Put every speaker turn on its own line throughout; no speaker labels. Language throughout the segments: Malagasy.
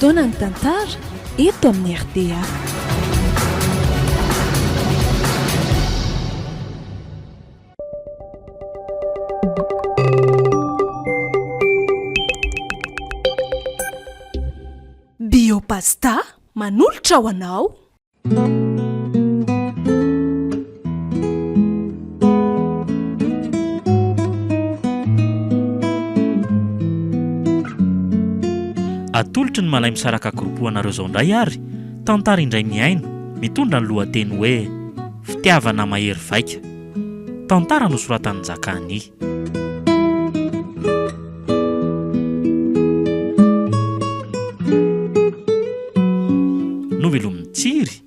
fotoana ny tantara eto amin'ny RDA. Biopasta manolotra ho anao.
Atolotry ny malay misaraka goropoanareo zao indray ary tantara indray miaino mitondra ny lohateny hoe fitiavana mahery vaika. Tantara nosoratan'ny Zakany. Novelomin'ny Tsiry,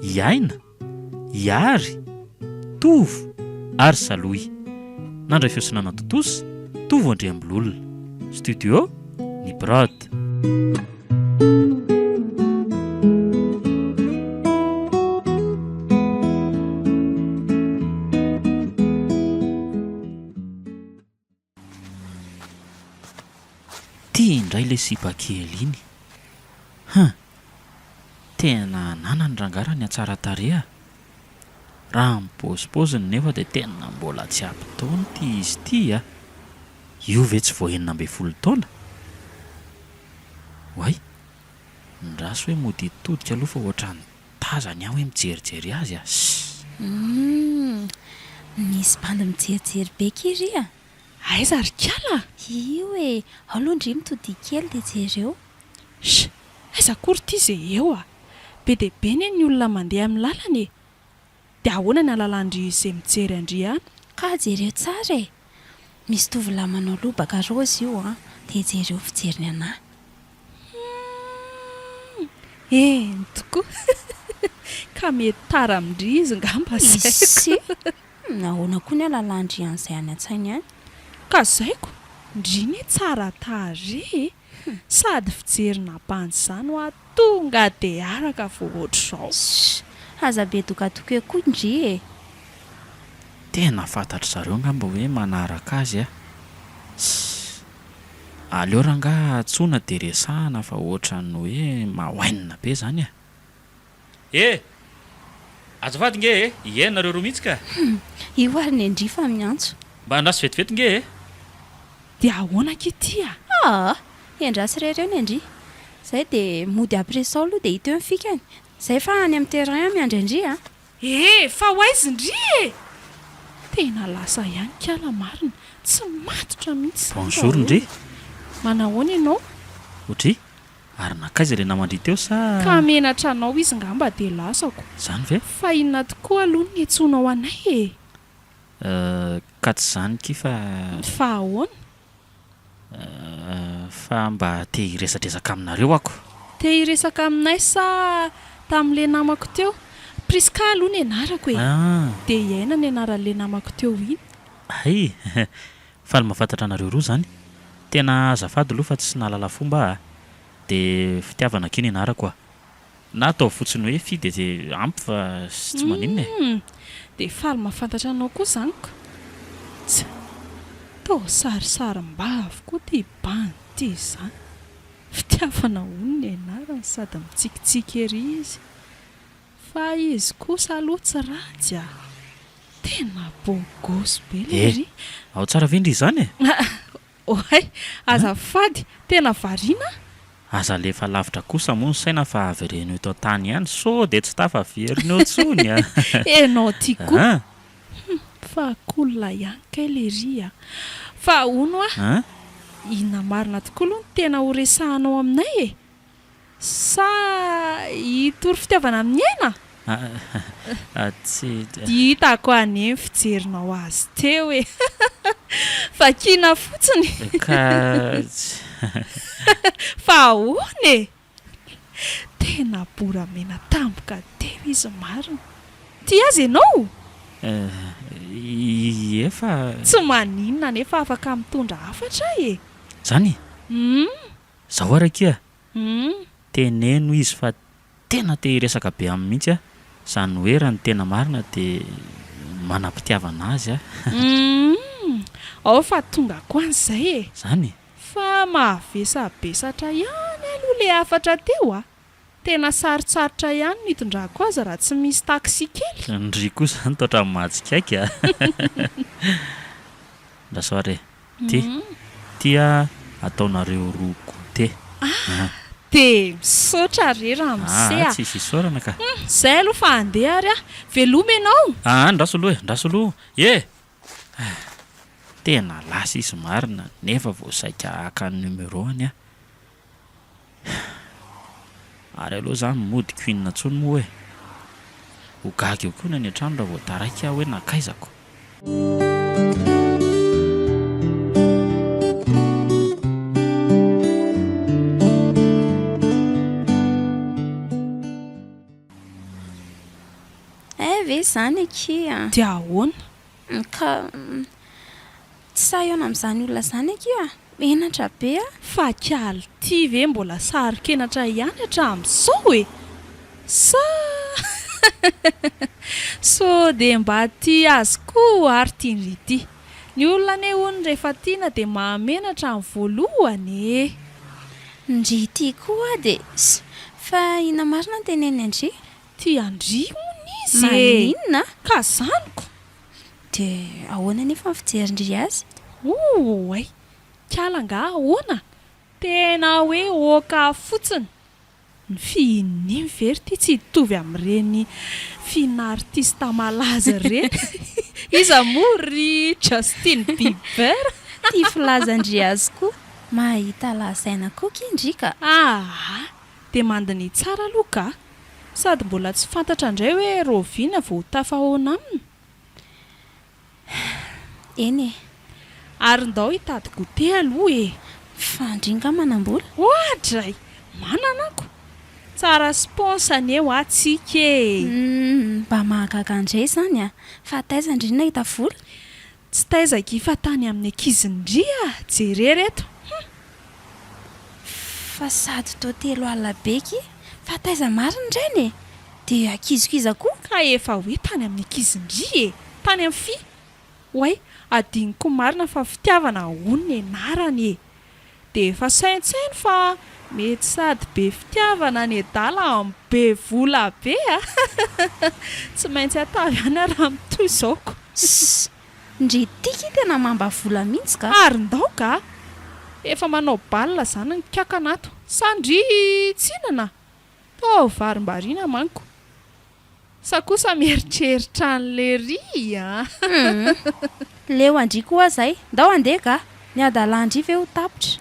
Iaina, Iary, Tovo ary Saloy. Nandray fiosonana Totosa, Tovo Andriambololona. Studio ny Brod. Tia indray le sipa kely iny. Tena nanany rangarany atsara tareha. Raha mipôzipôziny nefa dia tena mbola tsy ampy taona ity izy ity a. Io ve tsy voahenina amby 10 taona? Way, ndraso hoe mody todika aloha fa ohatrany tazany aho hoe mijerijery azy a.
Misy bandy mijerijery be kiry a.
Aiza ry kala?
Io e, aloha ndry mitody kely dia jereo.
Aiza kory ity izay eo a? Be dia be ny olona mandeha amin'ny lalana e. Dia ahoana ny alalandry izay mijery andry any?
Ka jereo tsara e. Misy tovolahy manao lobaka raozy io a, dia jereo fijeriny anahy.
Tokoa. Ka mety tara amindry izy ngamba
Isy. Nahoana koa ny alalandry an'izay any an-tsainy any?
Ka zaiko, ndriny tsara tarehy. Sady fijerina bandy izany ho tonga dia araka vao ohatr'izao.
Aza be dokatoka koa indry e.
Tena fantatra zareo ngamba hoe manaraka azy a. Aleo ranga atsona dia resahana fa ohatrany hoe mahoainina be zany a. Azafady nge e, ienareo roa mihitsy ka.
Io ary ny andry fa miantso.
Mba andraso vetivety nge e.
Dia ahoana kity a?
Endrasy rereo ny andry. Zay dia mody après-sao aloha dia hita eo ny fikany. Zay fa any amin'ny terrain miandry andry a.
Fa hoaizy ndry e. Tena lasa ihany kala marina, tsy matotra mihitsy.
Bonjour ndry.
Manahoana ianao?
Otry, ary nakaiza ilay namandry teo sa?
Ka menatra anao izy ngamba dia lasako.
Zany ve?
Fa inona tokoa aloha ny antsoinao anay e?
Ka tsy zany ki fa...
Fa ahoana?
Fa mba te hiresadresaka aminareo ako.
Te hiresaka aminay sa tamin'ilay namako teo? Priska aloha ny anarako e. Dia iaina ny anaran'ilay namako teo iny.
Ay, faly mahafantatra anareo roa zany. Tena azafady aloha fa tsy nalala fomba dia fitiavana kely anarako a. Na atao fotsiny hoe fidy dia ampy fa tsy maninona e.
Dia faly mahafantatra anao koa zanyko. Tao sarisarim-bavy koa ty bandy ty izany. Fitiavana hono ny anarany sady mitsikitsiky ery izy. Fa izy kosa aloha tsy ratsy a. Tena bogosy be lery.
Ao tsara ve ndry izany e?
Ohay, azafady, tena variana.
Aza lefa lavitra kosa moa ny saina fa avy ireny eto an-tany ihany so dia tsy tafaverinao tsony a.
Enao ty koa. Fa kolona ihany kay lery a. Fa hono a? Inona marina tokoa aloha ny tena ho resahanao aminay e? Sa hitory fitiavana amin'ny aina?
Tsy...
Hitako any fijerinao azy teo e. Fa kina fotsiny. Fa ahoana e? Tena boramena tampoka teo izy marina. Ty azy ianao?
Efa...
Tsy maninona nefa afaka mitondra hafatra e.
Zany? Zaho arakia. Teneno izy fa tena te hiresaka be amin'ny mihitsy a. Zany hoe raha ny tena marina dia manam-pitiavana azy a.
Ao fa tonga ko an'izay e.
Zany?
Fa mahavesabesatra ihany aloha le afatra teo a tena sarotsarotra ihany nitondrako azy raha tsy misy taksi kely.
Ndry kosa ny toatra mahatsikaiky a. Ndasoare tia ataonareo roa gote.
De misaotra re raha misea.
Tsisy isaorana ka.
Zay aloha fa andeha ary a veloma ianao.
Ndrasoloha tena lasa izy marina nefa voasaika haka ny numéro-any a. Ary aloha zany mody cuine ntsony moa hoe ho gaga eo koa ny any an-trano raha voataraiky aho hoe nakaizako.
Ve zany akia
dia ahoana
ka tsy sahiona amin'izany olona zany akia menatra be a
fa kaly ty ve mbola sarokenatra ihany hatramin'izao e sa so de mba ty azy koa ary tiandry ity ny olona ane hony rehefa tiana de mahamenatra amin'ny voalohany e.
Ndry ty koa de fa ina marina ny teneny Andry
ty Andry hony izy
maninona
ka zaniko
de ahoana nefa ny fijerin-dry azy
ay kalanga ahoana tena hoe oka fotsiny ny fihininy very ty tsy hitovy amin'ireny fina artista malaza ireny. Iza mory Justin Bieber
ty filazan-dry azy koa mahita lazaina koa indrika
de mandiny tsara aloha ka sady mbola tsy fantatra indray hoe roviana vao tafahoana aminy.
Eny
ary ndao hitady gote aloha e
fandringa manam-bola
ohatray mananako tsara sponsany eo atsika e.
Mba mahagaga andray zany a fa taizandry nahita vola
tsy taizaka fa tany amin'ny ankizindry a jerereto
fa sady to telo alina beky fa taiza marina indrany e de akizokiza koa
ka efa hoe tany amin'ny ankizindry e tany amin'ny fi oay adiniko marina fa fitiavana honiny enarany e de efa saintsainy fa mety sady be fitiavana ny adala amin'ny be vola be a tsy maintsy atavy any raha mitoy zaoko.
Ndry tika tena mamba vola mihitsy ka
ary ndao ka efa manao balina zany ny kakanato sandry tsinana varim-bariana manko sa kosa mieritreritra an'le ry a
leo Andry koa zay ndao andeha ka ny adalandry ve ho tapitra.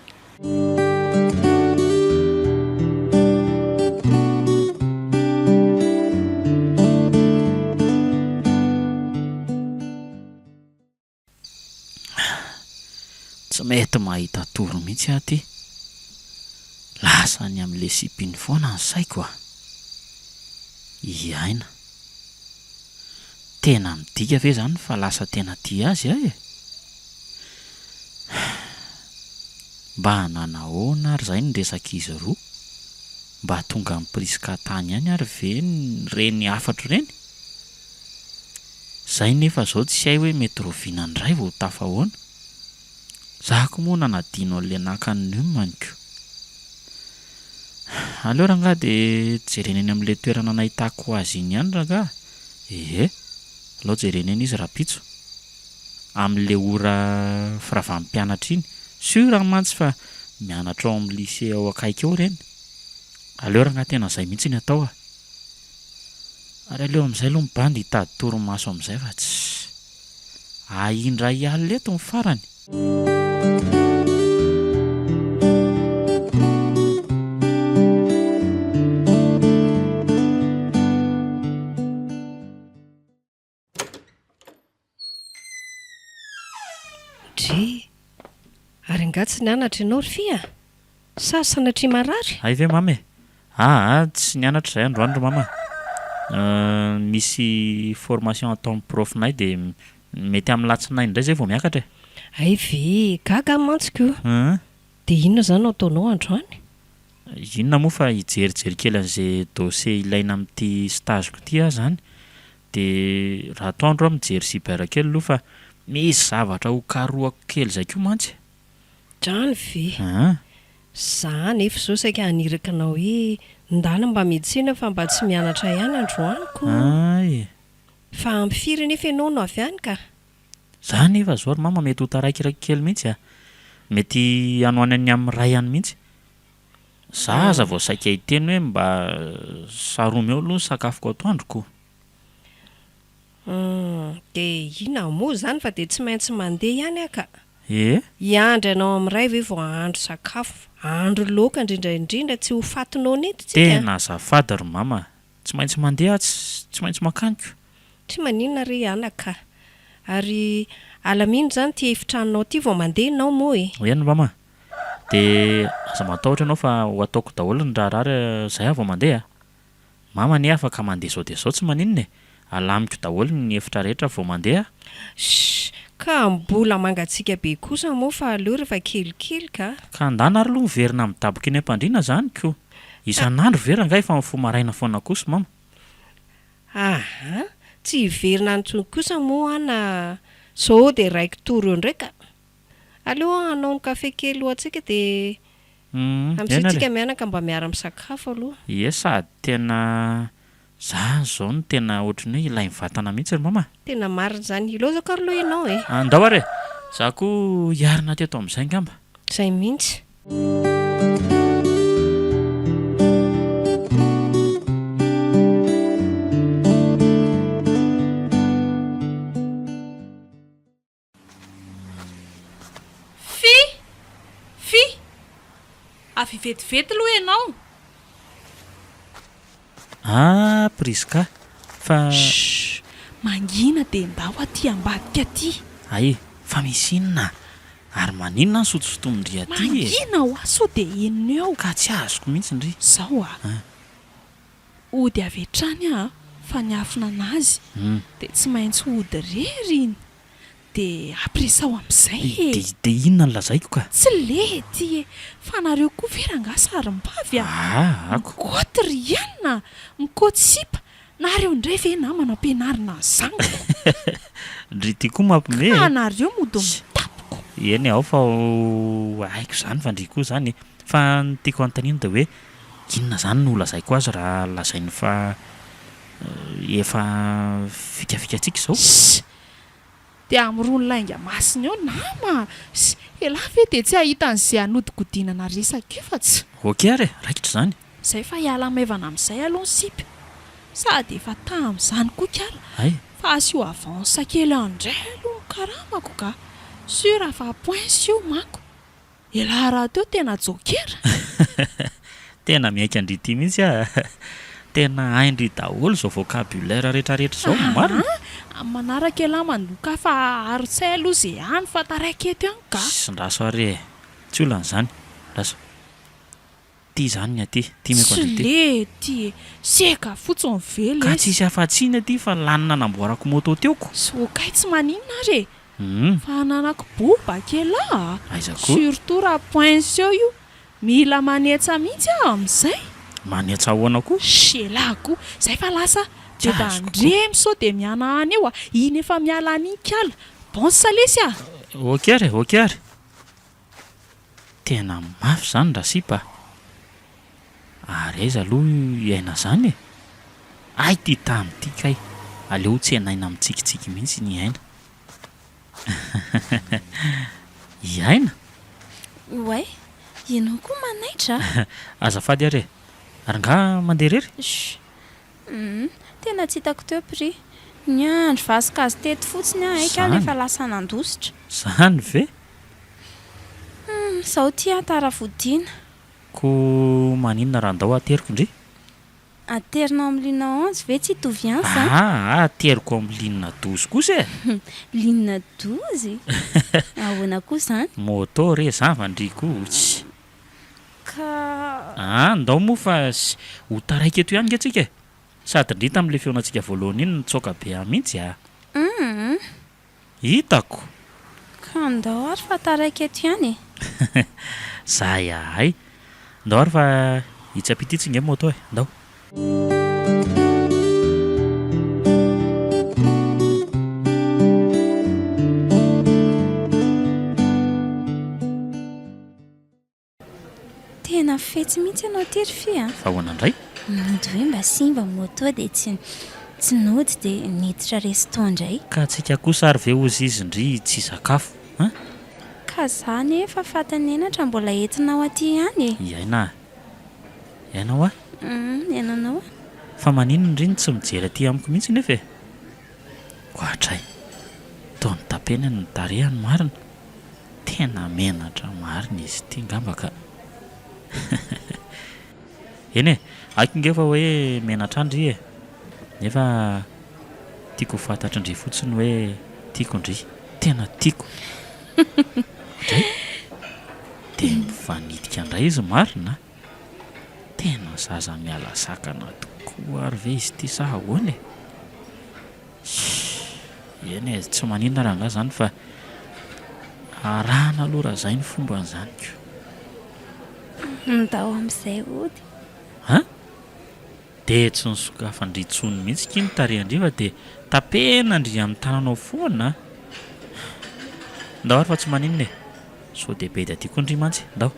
Tsy mety mahita toro mihitsy aty lasa ny amin'le sipiny foana ny saiko a. Iaina tena midika ve zany fa lasa tena tia azy aho e. Mba hananahoana ary zay ny resaka izy roa mba tonga amin'ny priska tany ihany ary ve reny afatra ireny. Zay nefa zao tsy hay hoe mety roviana ndray vao tafahoana. Zako moa nanadino an'le nakany io manko. Aleo rangaha de jereneny amin'le toerana nahitako azy iny ihany rangaha. Aleo jereneny izy rapitso amin'le ora firavam-pianatra iny. Sura mantsy fa mianatra ao amin'ny lycée ao akaiky eo ireny. Aleo rangaha tena zay mihitsy ny atao a. Ary aleo amin'izay aloha mibandy hitady torimaso amin'izay fa tsy ahindray alina eto ny farany.
Ary angatsy nianatra ianao ry fia sa sanatria marary?
Ay ve mama tsy nianatra izay androandro mama. Misy formation ataon'ny profinay de mety amin'ny latsinainy indray zay vao miakatra.
Ay ve gaga mantsiko. De inona zany ataonao androany?
Inona moa fa hijerijery kely an'izay dossier ilaina amin'ity stageko ity aho zany. De raha atoandro aho mijery sibera kely aloha fa misy zavatra ho karoako kely zay koa mantsy.
Drany ve? Za nefa zao saika haniraka anao hoe ndala mba miantsena fa mba tsy mianatra ihany androaniko.
Ay,
Fa ampifiry nefa ianao no avy any ka.
za nefa zao ry mama mety ho taraikiraiky kely mihitsy a. Mety hanoany any amin'ny ray ihany mihitsy. Za aza vao saika hiteny hoe mba saromy eo aloha ny sakafoko atoandroko.
Dia ina moa zany fa dia tsy maintsy mandeha ihany aka.
Ie,
Hiandry anao amin'iray ve vao ahandro sakafo, ahandro laoka indrindraindrindra tsy ho fatinao neto tsika.
tena azafady ry mama. Tsy maintsy mandeha tsy maintsy makaniko.
Tsy maninona ry anaka. Ary alamino zany ty efitranonao ty vao mandeha ianao moa e.
Eny mama. Dia aza matahotra ianao fa ho ataoko daholo ny raharary izay aho vao mandeha. Mama ne afaka mandeha zao dia zao tsy maninona e. Alamiko daholo ny efitra rehetra vao mandeha.
Ka mbola mangatsiaka be kosa moa fa aleo rehefa kelikely ka.
Ka andana ary aloha miverina midaboka eny am-pandriana zany ko. Isan'andro vera angahy fa mifoha maraina foana kosa mama.
Aha, tsy hiverina antsony kosa moa ana. Zao dia raiko toro eo ndraika. Aleo hanao ny kafe kely ho antsika dia amin'isitsika mianaka mba miara misakafo aloha.
Ie, sady tena za zao no tena ohatrany hoe ilay vatana mihitsy ry mama.
Tena marina zany. Ilaozako aloha ianao e.
Andao ary e. Za koa hiarina teto amin'izay ngamba.
Zay mihitsy.
Avy vetivety aloha ianao.
Priska. Fa
Mangina dia ndao aty ambadika aty.
ay, fa misy inona? Ary maninona ny sotosotomindry aty e?
Mangina ho ahy sao dia enony eo.
Ka tsy azoko mihitsy ndry.
Zao ody avy hatrany aho fa niafina anazy dia tsy maintsy ody rery iny dia ampiresao amin'izay e.
Dia inona no lazaiko ka?
Tsy lety e. Fa nareo koa vera nga sarim-bavy
Ako.
Mikoty rianina, mikoty sipa. Nareo indray ve namana ampianarina ny zanako?
Ndry ty koa mampime.
Ka nareo mody mitapiko.
Eny aho fa haiko zany fa ndry koa zany. Fa ny tiako anontaniana dia hoe inona zany no lazaiko azy raha lazainy fa efa fikafikantsika izao?
Dia amin'irony lainga masina eo nama. Elahy ve dia tsy ahita an'izay anodigodinana resaka io fa tsy.
Ok ary, raikitra zany.
Izay fa hiala maivana amin'izay aloha ny sipy. Sady efa tamin'izany koa kala.
Ay,
Fa asio avansa kely andray aloha ny karamako ka. Sura fa points io manko. Elahy raha teo tena jokera.
tena miaika andry ty mihitsy a. Tena haindry daholo izao vocabulaire rehetrarehetra izao marina.
Manaraka elahy mandoka fa arotsay aloha izay any fa taraiky eto ihany ka.
Raso ary e. Tsy olana izany. Raso. Ty zany ny aty. Ty meko
Tsy
andry ty.
lety e. Seka fotsiny vely
Ka
e.
tsisy afa-tsiny aty fa lanina namboarako moto teoko.
Sokay tsy maninona re.
Mm.
Fa ananako bobaka elahy.
Aiza koa.
Surtout raha points io. Mila manetsa mihitsy aho amin'izay.
Manetsa ahoana koa.
Elahy koa. Zay fa lasa
Tsy
dia
azoko.
andremy sao dia miana any eo iny efa miala an'iny kala. Bon salesy ah.
Ok ary, ok ary. Tena mafy zany raha sipa. Ary aiza aloha iaina zany e. Ay ty tamin'ity kay. Aleo tsy hanaina mitsikitsiky mihitsy ny aina. Iaina?
Way, ianao koa manaitra?
Azafady ary e. Ary nga mandeha rery?
Tena tsy hitako teo pri. Ny andro vasikazy teto fotsiny aika
Zany.
efa lasa nandositra.
Zany ve?
Zaho tia tara vodiana.
Ko maninona raha andao ateriko indry?
Aterinao amin'ny lina 11 ve tsy hitovy ihany zany?
Ateriko amin'ny linina 12 kosa e.
Lina 12? Ahoana koa zany?
Moto re zavandry koa tsy.
Ka
Andao moa fa ho taraiky eto ihany nge tsika e. Sady ndry tamin'ilay feonantsika voalohany iny nitsoaka be ahy mihitsy a. Hitako.
ka andao ary fa taraiky eto ihany e.
Za yahay. Ndao ary fa hitsapititsy nge moto e. Ndao.
fetsy mihitsy ianao tiry fia.
Fa hoana indray?
Nody hoe mba simba moto dia tsy nody dia niditra resto indray.
Ka antsika kosa ary ve ozy izy indry tsy sakafo a?
Ka zany efa fatany enatra mbola entinao aty ihany e.
Iainao a?
Iananao a?
Fa maninona indriny tsy mijery aty amiko mihitsy nefa e? Kohatray, taony tapena ny tarehany marina. Tena menatra marina izy ity ngamba ka. Eny e, akingefa hoe menatra andry e. Nefa tiako fantatra indry fotsiny hoe tiako indry. Tena tiako. Indray dia mifanidika indray izy marina. Tena zaza miala sakana tokoa ary ve izy ity sa ahoana e? Eny e, tsy maninona raha nga zany fa arahana aloha raha izay ny fomban'izany ko.
Ndao amin'izay ody.
Ha? Dia tsy nisokafandritsony mihitsy kiny tarehindry fa dia tapena ndry amin'ny tananao foana. Ndao ary fa tsy maninona e. So dia be dia tiako indry mantsy. Ndao.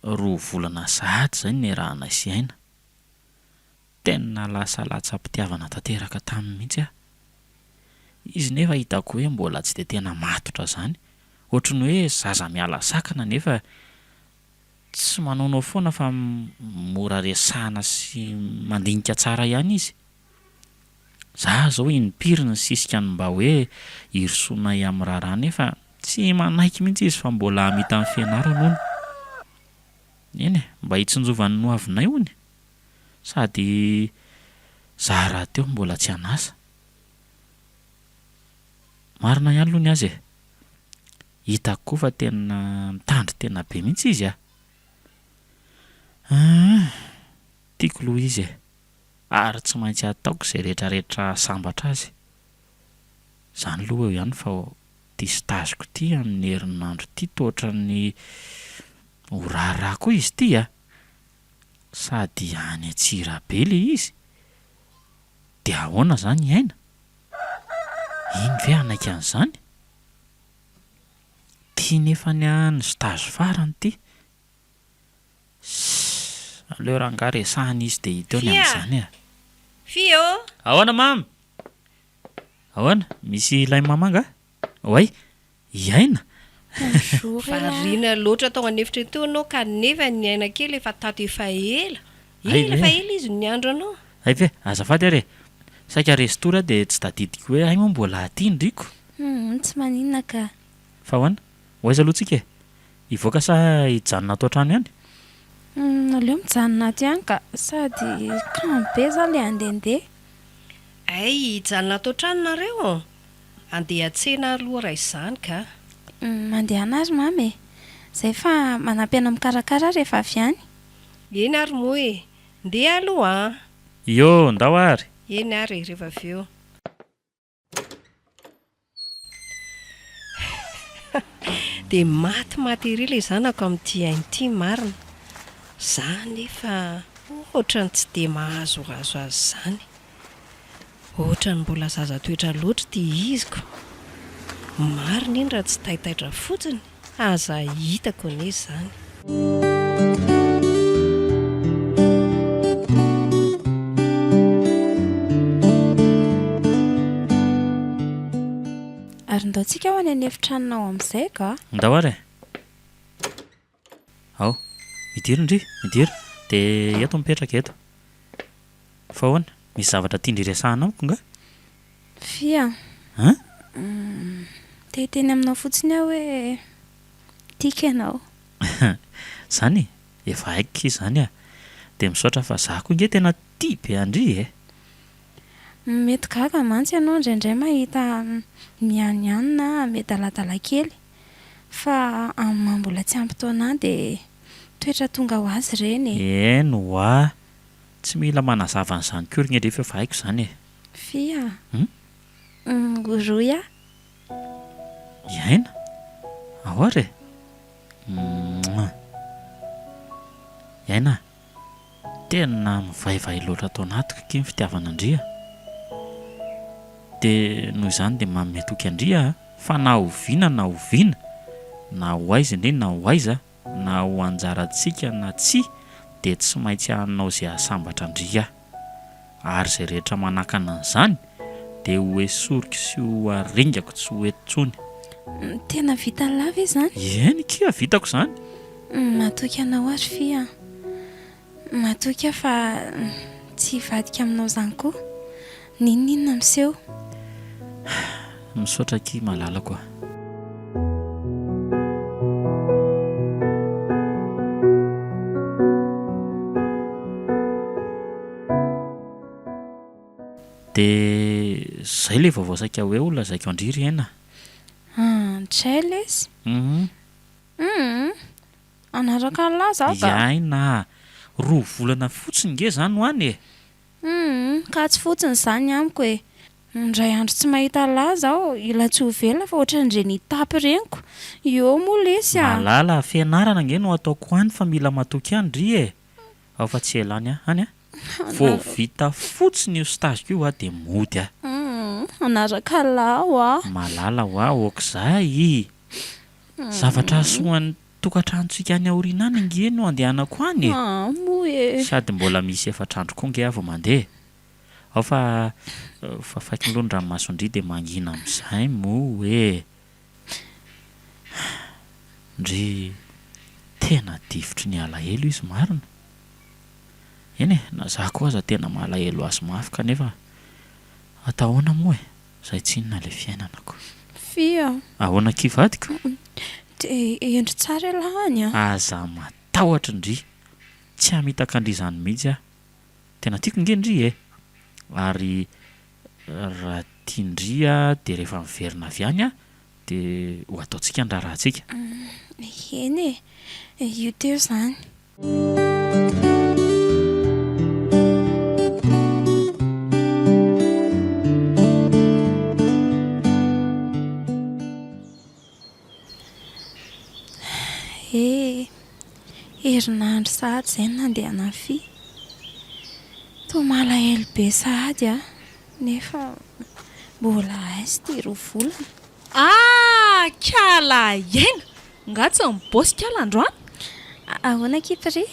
Roa volana sahady izay ny arahana sy aina. Tena lasa latsa-pitiavana tanteraka taminy mihitsy aho. Izy nefa hitako hoe mbola tsy dia tena matotra izany. Ohatran'ny hoe zaza miala sakana nefa tsy manaonao foana fa mora resahana sy mandinika tsara ihany izy. Za zao inipirina sisikany mba hoe hirosona amin'ny raharaha nefa tsy manaiky mihitsy izy fa mbola hamita amin'ny fianarana hono. Eny e, mba hitsinjovany no avinay hony. Sady za raha teo mbola tsy hanasa. Marina ihany aloha ny azy e. Hitako koa fa tena mitandry tena be mihitsy izy a. Tiako loha izy e. Ary tsy maintsy ataoko izay rehetrarehetra sambatra azy. Izany aloha eo ihany fa ity staziko ity amin'ny herinandro ity toa ny ho raharaha koa izy ity a. Sady any Antsirabe le izy. Dia ahoana izany iaina? Iny ve anaiky an'izany? Tia nefa ny any stazy farany ity. Aleo raha nga resahana izy dia hita eo ny amin'izany a.
Fio!
Ahoana mamy? Ahoana? Misy ilay mamanga? Oay, iaina?
Variana loatra tao anefitra teo anao ka nefa ny aina kely efa tato efa ela.
Ay,
Efa ela izy ny andro anao.
Ay ve, azafady ary e. Saika restora dia tsy tadidiko hoe ay moa mbola aty ndriko.
Tsy maninona ka.
Fa ahoana? Hoaiza aloha tsika e? Hivoaka sa hijanona ato an-trano ihany?
Aleo mijanona aty ihany ka sady kamo be za le handehandeha.
Ay, hijanona ato an-trano nareo. Andeha an-tsena aloha raha izany ka.
Mandeha anazy mamy e. Zay fa manampy-aina mikarakara rehefa avy any.
Eny ary moa e. Ndeha aloha.
Yo, ndao ary.
Eny ary rehefa avy eo. Dia maty ery ilay zanako amin'ity ain'ity marina. Za nefa ohatrany tsy dia mahazoazo azy izany. Ohatrany mbola zaza toetra loatra ity iziko. Marina iny raha tsy taitaitra fotsiny. Aza hitako anie izany.
Ary ndao tsika ho any anefitranonao amin'izay ka.
Ndao ary e. Ao, midira indry, midira. Dia eto mipetraka eto. Fa ahoana? Misy zavatra tiandry resahana amiko nga?
Fia. Teny aminao fotsiny aho hoe tiaka ianao.
Zany efa haiko izany a. Dia misaotra fa za koa nge tena tia be andry e.
Mety gaga mantsy ianao indraindray mahita mianiany na mety aladala kely. Fa amin'ny mbola tsy ampy taona dia toetra tonga ho azy ireny e.
Eno a. Tsy mila manazava an'izany koa ry rehefa efa haiko izany e.
Fia. Roy a.
Iaina? Ahoara e? Iaina, tena mivaivay loatra tao anatiko ky ny fitiavana Andria. Dia noho izany dia manome toky Andria fa na oviana na oviana, na ho aiza indreny na ho aiza, na ho anjarantsika na tsy, dia tsy maintsy hanao izay ahasambatra Andria. Ary izay rehetra manakana an'izany dia ho esoriko sy ho aringako tsy ho eto intsony.
Tena vita lava izany?
Eny kia vitako izany.
Matoky anao ary fia. Matoky fa tsy vadika aminao izany koa. Ninona miseho?
Misaotra ky malala koa. Dia izay ilay vaovao saika hoe olona zaiko andriry aina.
Tray lesy? Anaraka an'lahy zaho ka?
Iaina, 2 volana fotsiny nge izany ho any e.
Ka tsy fotsiny izany amiko e. Indray andro tsy mahita lahy zaho, ilatsy ho velona fa ohatran'ireny tapy reniko. Eo moa lesy a.
Malala fianarana nge no ataoko any fa mila matoky andry e. Ao fa tsy elany any a. Vao vita fotsiny io stage io a dia mody a.
Anaraka lahy ho a.
Malala ho a oak'izay. Zavatra asoan'ny tokantranontsika any aoriana any nge no andehanako any e.
Moa e.
Sady mbola misy efatrandro koa nge avy mandeha. Ao fa faiky loha ny ranomasondry dia mangina amin'izay moa e. Ndry tena divitry ny alahelo izy marina. Eny e, na za koa aza tena malahelo azy mafy kanefa atahoana moa e, izay tsy inona ilay fiainanako.
Fia.
Ahoana kivadiko?
Dia endry tsara lahany a.
Aza matahotra ndry. Tsy hamitaka andry izany mihitsy a. Tena tiako nge ndry e. Ary raha tiandry a dia rehefa miverina avy any a dia ho ataontsika ny raharantsika.
Eny e, io teo izany. Herinandro sahady izay nandeha nafy. Toa malahelo be sahady a. Nefa mbola aizy ity 2 volana.
Kala iaina. Ngatsy mibôsy kala androany.
Ahoana kipri?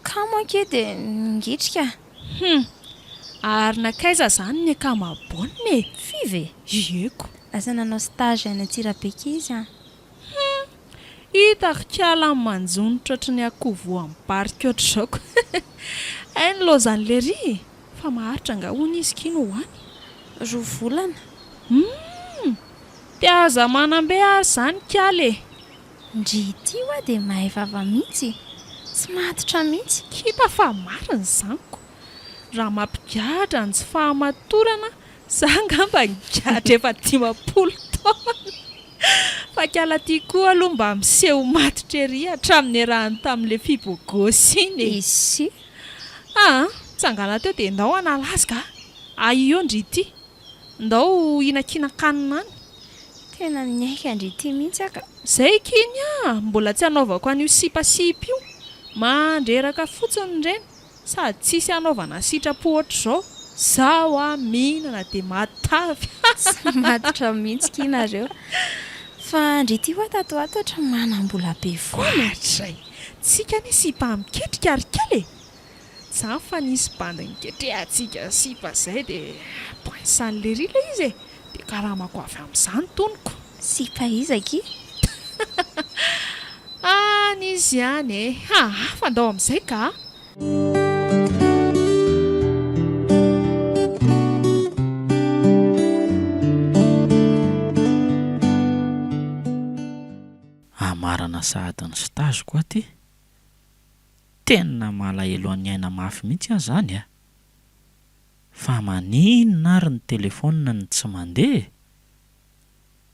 Kamo ake dia ngitrika.
Ary nakaiza izany ny ankamaboany e.
Five?
Ieko.
Lasa nanao stage any Antsirabeky izy a.
Hitako kala manjonitra ohatry ny akovo amin'ny parika ohatr' izao. Ainy lozany lery. Fa maharitra nga hono izy kino ho any.
2 volana.
Tiaza manambe azy izany kala e.
Ndry ity hoa dia mahay vava mihitsy. Tsy matotra mihitsy.
Kipa fa marina izaniko. Raha mampigatra ny tsy fahamatorana, za ngamba ngatra efa 50 taona. Fa kala ty koa aloha mba miseho matotra ery hatramin'ny rahany tamin'ilay fibogosy iny e.
Isy.
Tsangana teo dia ndao analazy ka. Io ndry ity. Ndao hinan-kinan-kanina any.
Tena niaika ndry ity mihitsy aka.
Zay kiny mbola tsy hanaovako an'io sipasipy io. Mandreraka fotsiny ireny. Sady tsisy hanaovana sitrapo ohatr'izao. Zaho mihinana dia matavy.
Matotra mihitsy kinareo. Fa ndry ity hoa tato ato ohatra manam-bola be foana.
Zay. Tsika ny sipa miketrika ary kely e. Zany fa nisy bandy niketrehantsika sipa izay dia poinsan'ny lery ilay izy e. Dia karamako avy amin'izany tonoko.
Sipa izaki?
Nisy ihany e. Fa ndao amin'izay ka.
Amarana sahady ny stage koa ty. Tena malahelo any aina mafy mihitsy aho izany a. Fa maninona ary ny telefona ny tsy mandeha.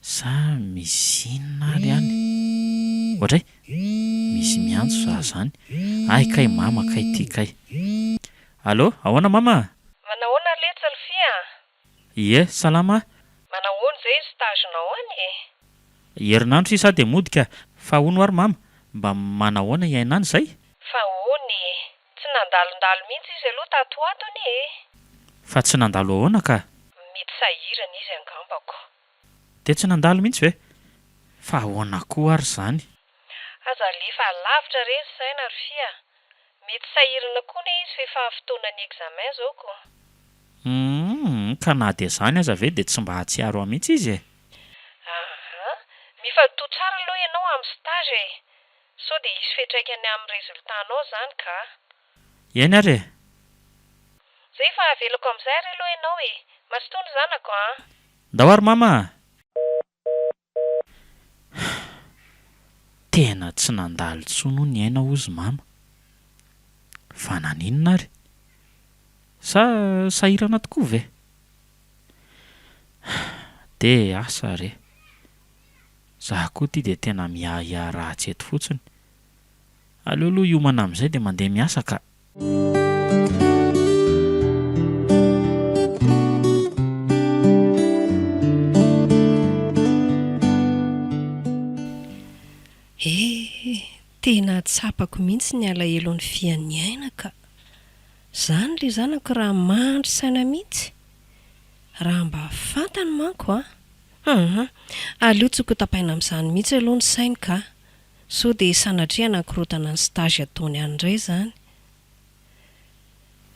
Sa misy inona ary any. Ohatray, misy miantso za izany. Ay kay mama kay ty kay. Allô, ahoana mama?
Manahoana letsa ny fia?
Ie, salama.
Manahoana izay stagenao any e?
Herinandro sisa dia modika. Fa hono ary mama, mba manahoana iainany izay?
Fa hony, tsy nandalondalo mihitsy izy aloha tato atony e.
Fa tsy nandalo ahoana ka?
Mety sahirana izy angambako.
De tsy nandalo mihitsy ve? Fa ahoana koa ary zany?
Aza lefa lavitra reny saina ry fia. Mety sahirana koa ne izy fa efa fotoanan'ny examen zao ko.
Ka na dia zany aza ve dia tsy mba hatsiaro ahy mihitsy izy e.
Mifatoa tsara aloha ianao amin'ny stage e. Sao dia hisy fiantraikany amin'ny resultanao zany ka.
Eny ary e?
Zay fa avelako amin'izay ary aloha ianao e. Masotoany zanako a.
Ndao ary mama. Tena tsy nandalo intsony hono ny aina ozy mama. Fa naninona ary? Sa sahirana tokoa ve? De asa re. Zaho koa ty dia tena miahiahy ratsy eto fotsiny. Aleo aloha hiomana amin'izay dia mandeha miasa ka.
Tena tsapako mihitsy ny alahelo ny fian'ny aina ka. Zany le zanako raha mandry saina mihitsy. Raha mba fantany manko a. Aleo tsy ho tapaina amin'izany mihitsy aloha ny sainy ka. Sao dia sanatria anankirotana ny stage ataony andray zany.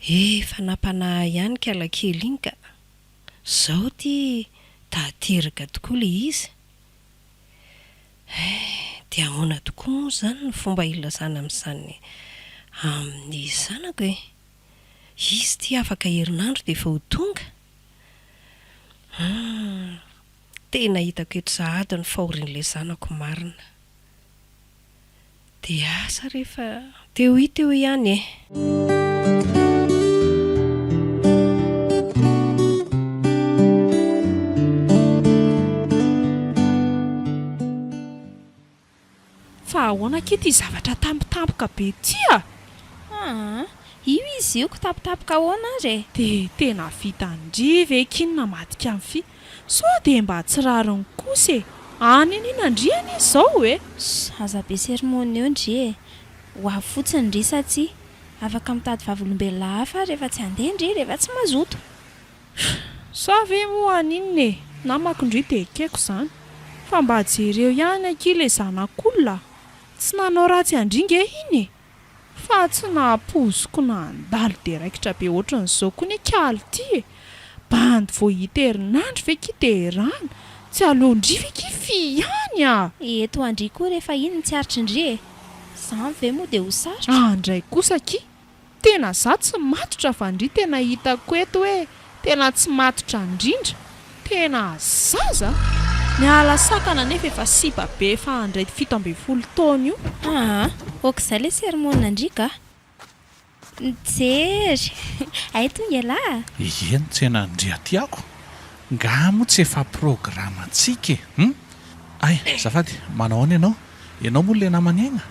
Efa nampanahy ihany kalakely iny ka. Zao ty tateraka tokoa le izy. Dia ahoana tokoa moa zany ny fomba ilazana amin'izany amin'ny zanako e. Izy ty afaka herinandro dia efa ho tonga. Tena hitako eto sahady ny fahorian'ilay zanako marina. Dia asa rehefa teo ihany e.
Fa ahoana ke ty zavatra tampotampoka be ty a?
Io izy io kotapotapaka ahoana ary e?
De tena vitandriva ekinona madika amin'ny fi. Sao dia mba tsy rariny kosa e. Any nandriana izy zao e.
Aza be sermony eo ndry e. Ho avy fotsiny ndry sa tsy? Afaka mitady vavolombelona hafa rehefa tsy handeha ndry rehefa tsy mazoto.
Sa ve moa aninona e? Namako ndry dia keko zany. Fa mba jereo ihany akila zanak'olona. Tsy nanao ratsy andringa iny e. Fa tsy nahampoziko nandalo dia raikitra be ohatran'izao koa ny kaly ty e. Bandy vao hita herinandro ve ki dia rano. Tsy alohandry ve ki fi ihany a.
Eto andry koa rehefa iny tsy aritry ndry e. Zany ve moa dia ho sarotra?
Andray kosa ki. Tena za tsy matotra fa ndry tena hitako eto hoe tena tsy matotra indrindra. Tena zaza. Miala sakana nefa efa siba be efa andray 17 taona io.
Okizay le sermony ndry ka. Jery. Ay tonga lahy.
Eny tsena ndry aty ako. Ngamo tsy efa programa antsika e. Ay, zafady, manao any ianao? Ianao moa le namany aina?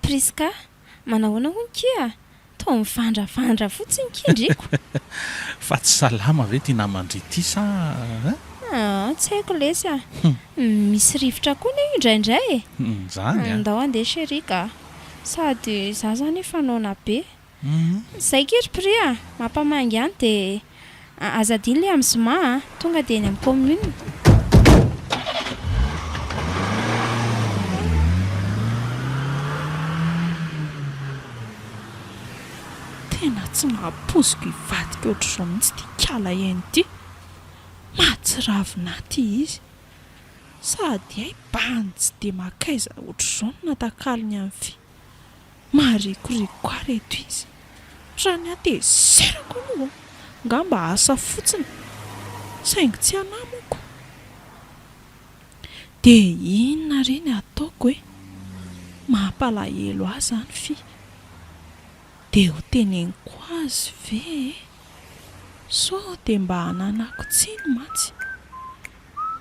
Priska, manao ahoana hono kia? Tao mivandravandra fotsiny kindriko.
Fa tsy salama ve ty namandry ty sa?
Tsy haiko lesy a. Misy rivotra koa ne indraindray e.
Zany a.
Ndao andeha chéri ka. Sady za zany efa naona be. Zay kery pri a, mampamangy ihany dia azadiny le amin'ny zoma tonga dia eny amin'ny commune.
Tena tsy nahampoziko hivadika ohatr'izao mihitsy ty kala ihany ty. Mahatsiravina ty izy. Sady ay bandy tsy dia makaiza ohatr'izao no natakaliny amin'ny fi. Marikoriko reto izy. Raha ny atezerako aloha. Ngamba asa fotsiny. Saingy tsy anamako. Dia inona reny ataoko e? Mampalahelo ahy zany fi. Dia ho teneniko azy ve? Sao dia mba hananako tsiny mantsy.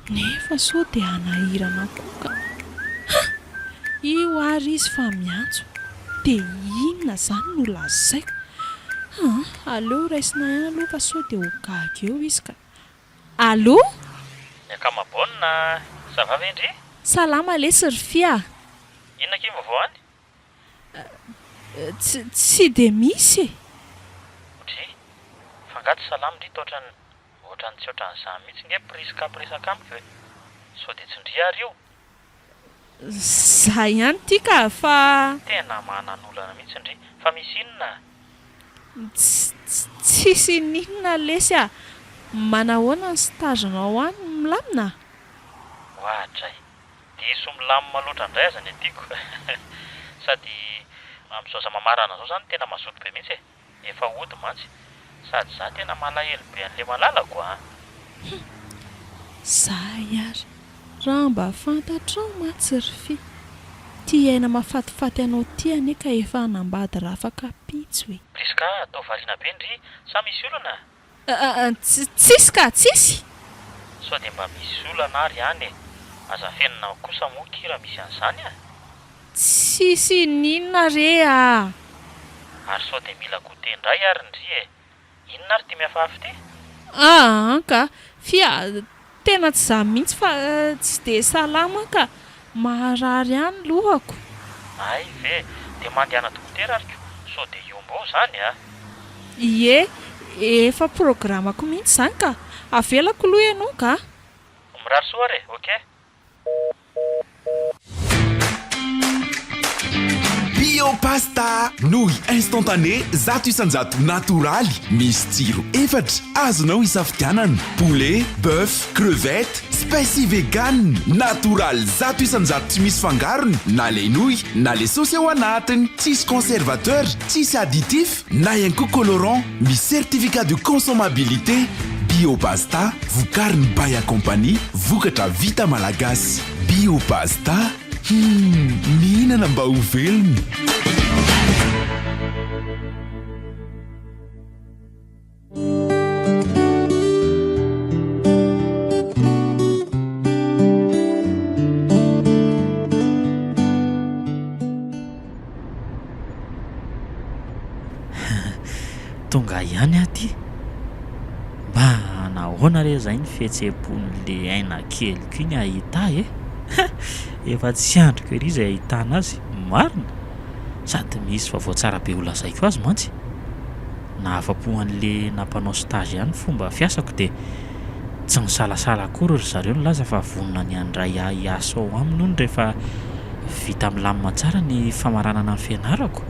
Nefa sao dia hanahirana koa ka. Io ary izy fa miantso. Dia inona zany no lazaiko? Allo raisina ihany aloha fa sao dia ho gaga eo izy ka. Allo?
Ankamaboana, ça va ve ndry?
Salama lesy ry fia.
Inona ke vaovao any?
Tsy dia misy e.
Otry fangaty salamy ndrito ohatrany tsy ohatran'izany mihitsy nge priska amiko hoe sao dia tsindria ary io
Za ihany tia ka fa
tena mananolana mihitsy ndry fa misy inona
tsisy ninona lesy a manahoana ny stagenao any milamina
ohatray dia iso milamina loatra indray aza ny atiako sady amin'izao zamamarana zao zany tena mazoto be mihitsy efa ody mantsy sady za tena malahelo be an'ilay malalako a
za ary raha mba fantatrao matsiryfy tia aina mafatifaty anao tia ane ka efa hanambady raha afaka pitsy hoe
priska atao variana be ndry sa misy olana
tsisy ka tsisy
sao dia mba misy olana ary any aza fenina kosa moa kira misy an'izany a
tsisy ninona re a
ary sao dia mila gote indray ary ndry inona ary tia miafafy ty
ka fia tena tsy za mihitsy fa tsy dia salama ka maharary any lohako
ay ve dia mandeana dokotera ariko sao dia iombo zany a
ie efa programako mihitsy zany ka avelako loha ianao ka
mirary soa re ok
Biopasta nouille instantané zato isanjato natoraly misy tsiro efatra azonao isafidianana poulet, bœuf, crevette, spécie vegan natoraly zato isanjato tsy misy fangarony na le nouille na le saosy ao anatiny tsisy conservateur tsisy additif na ihany koa colorant misy certificat de consommabilité Biopasta vokariny Baya Compagnie vokatra vita malagasy Biopasta mihinana mba ho velona
tonga ihany aty mba nahoana re zay ny fihetseham-pon'le aina keliko iny ahita efa tsy andriko ery izay ahitana azy marina sady misy vaovao tsara be holazaiko azy mantsy na afa-po an'le nampanao stage ihany fomba fiasako dia tsy misalasala akory ry zareo ny laza fa vonona ny andray hiasa ao aminy hono rehefa vita milamina tsara ny famaranana ny fianarako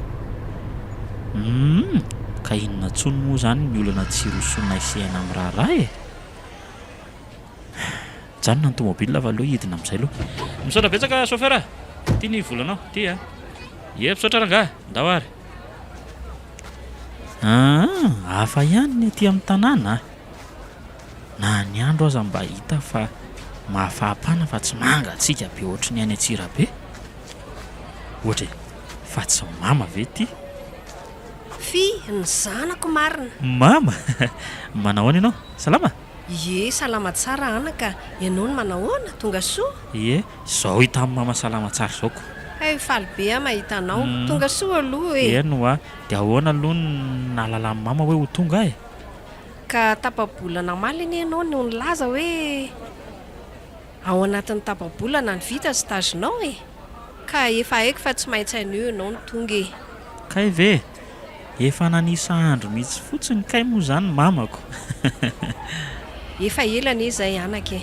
ka inona tsony moa zany ny olana tsy rosona isehana amin'ny raharaha janona ny tomobile fa aloha hidina amin'izay aloha misaotra betsaka chauffeur tia ny volanao ty misaotra rangahy ndao ary hafa ihany ny aty amin'ny tanàna na ny andro aza mba hita fa mahafahapana fa tsy mangatsika be ohatry ny any Antsirabe ohatra fa tsy mama ve ty
fy ny zanako marina
mama manahoana ianao salama
ie salama tsara anaka ianao ny manahoana tonga soa
ie zao hita amin'ny mama salama tsara zao ko
faly be a mahita anao tonga soa aloha
no a dia ahoana aloha ny nalala amin'ny mama hoe ho tonga
ka tapabolana maly iny ianao no nilaza hoe ao anatin'ny tapabolana ny vita stagenao ka efa haiko fa tsy maintsy anio ianao ny tonga
kay ve efa nanisa andro mihitsy fotsiny kay moa zany mamako
efa elana izay anaka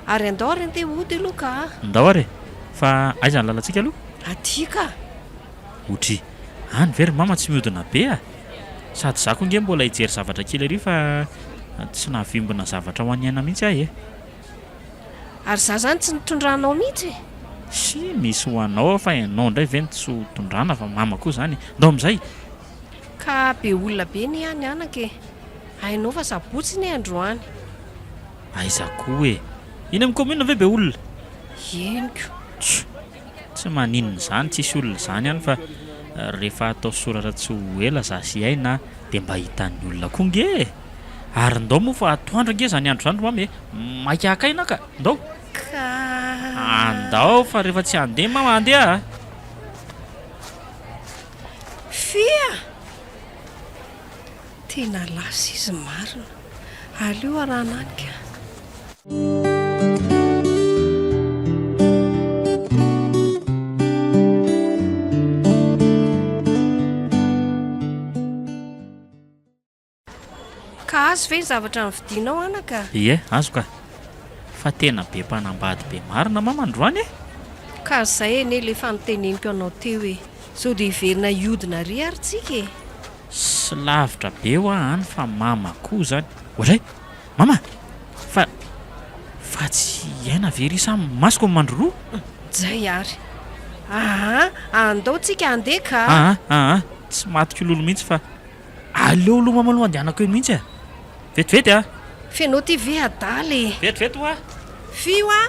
ary andao ary andeha ody aloha ka
ndao ary fa aiza ny lalantsika aloha
aty ka
otry any very mama tsy mihodina be sady za koa nge mbola hijery zavatra kely ary fa tsy nahavimbina zavatra ho anyaina mihitsy ahy
ary za zany tsy nitondranao mihitsy
sy misy ho anao fa ianao indray ve ny tsy ho tondrana fa mama koa zany ndao amin'izay
ka be olona be ny any anaka hainao fa sabotsy ny androany
aiza koa hoe iny amin'ny commune ve be olona
eniko
tsy maninona zany tsisy olona zany ihany fa rehefa atao soratra tsy ho ela za sy aina dia mba hitan'ny olona koa nge ary ndao moa fa atoandro nge zany andro zany mame makiaka aina ka ndao
ka
andao fa rehefa tsy handeha mama andeha
fia tena lasa izy marina aleo arahananika azo ve ny zavatra nividianao anaka?
Ie, azo ka. Fa tena be mpanambady be marina mamandroany e.
Ka izay eny le fanoteneniko anao teo hoe sao dia hiverina iodina ry ary tsika e.
Sy lavitra be ho any fa mama koa zany. Ohatray, mama, fa tsy aina very samy masoko ny mandro roa.
Zay ary. Andao tsika andeha ka.
Tsy matika lolo mihitsy fa aleo aloha mama aloha andehanako eo mihitsy a. Vetivety a.
Fenao ty ve adaly.
Vetivety ho a.
Fio a.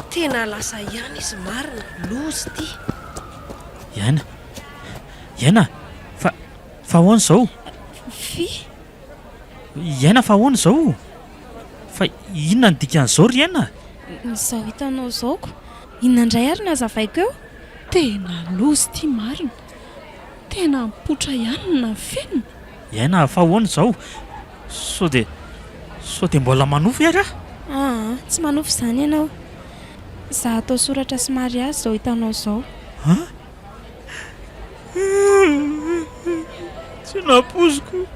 Tena lasa ihany izy marina. Lozy ty.
Iaina. Fa ahoana izao?
Fy.
Iaina fa ahoana izao? Fa inona ny dikan'izao ry Iaina?
Izao hitanao izaoko. Inona indray ary nazavaiko eo?
Tena lozy ty marina. Tena mipotra ihany na fenina.
Iaina fa ahoana izao? Sao dia mbola manofy ary
Tsy manofy izany ianao. Za atao soratra sy mariazy izao hitanao izao.
Tsy napoziko.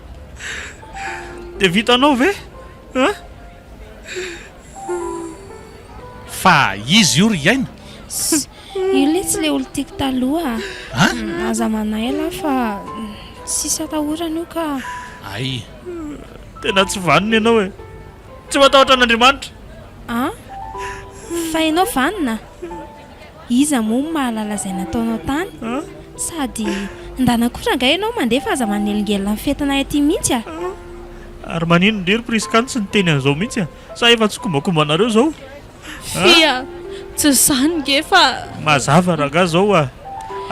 Dia vitanao ve?
Fa izy io ry Iaina.
Io le tsy le olo tiako taloha. Aza manaela fa sisy atahorana io ka.
Ay.
Tena tsy vanina ianao e. Tsy matahotra an'Andriamanitra.
Fa ianao vanina. Iza moa mahalala izay nataonao tany. Sady ndana kosa nga ianao mandefa aza manelingelina amin'ny fetina aty mihitsy a.
Ary manino ndrery prisikany sy ny teny an'izao mihitsy a. Sa efa tsy kombakombanareo izao.
Fia, tsy izany nge fa
mazava raga zao a.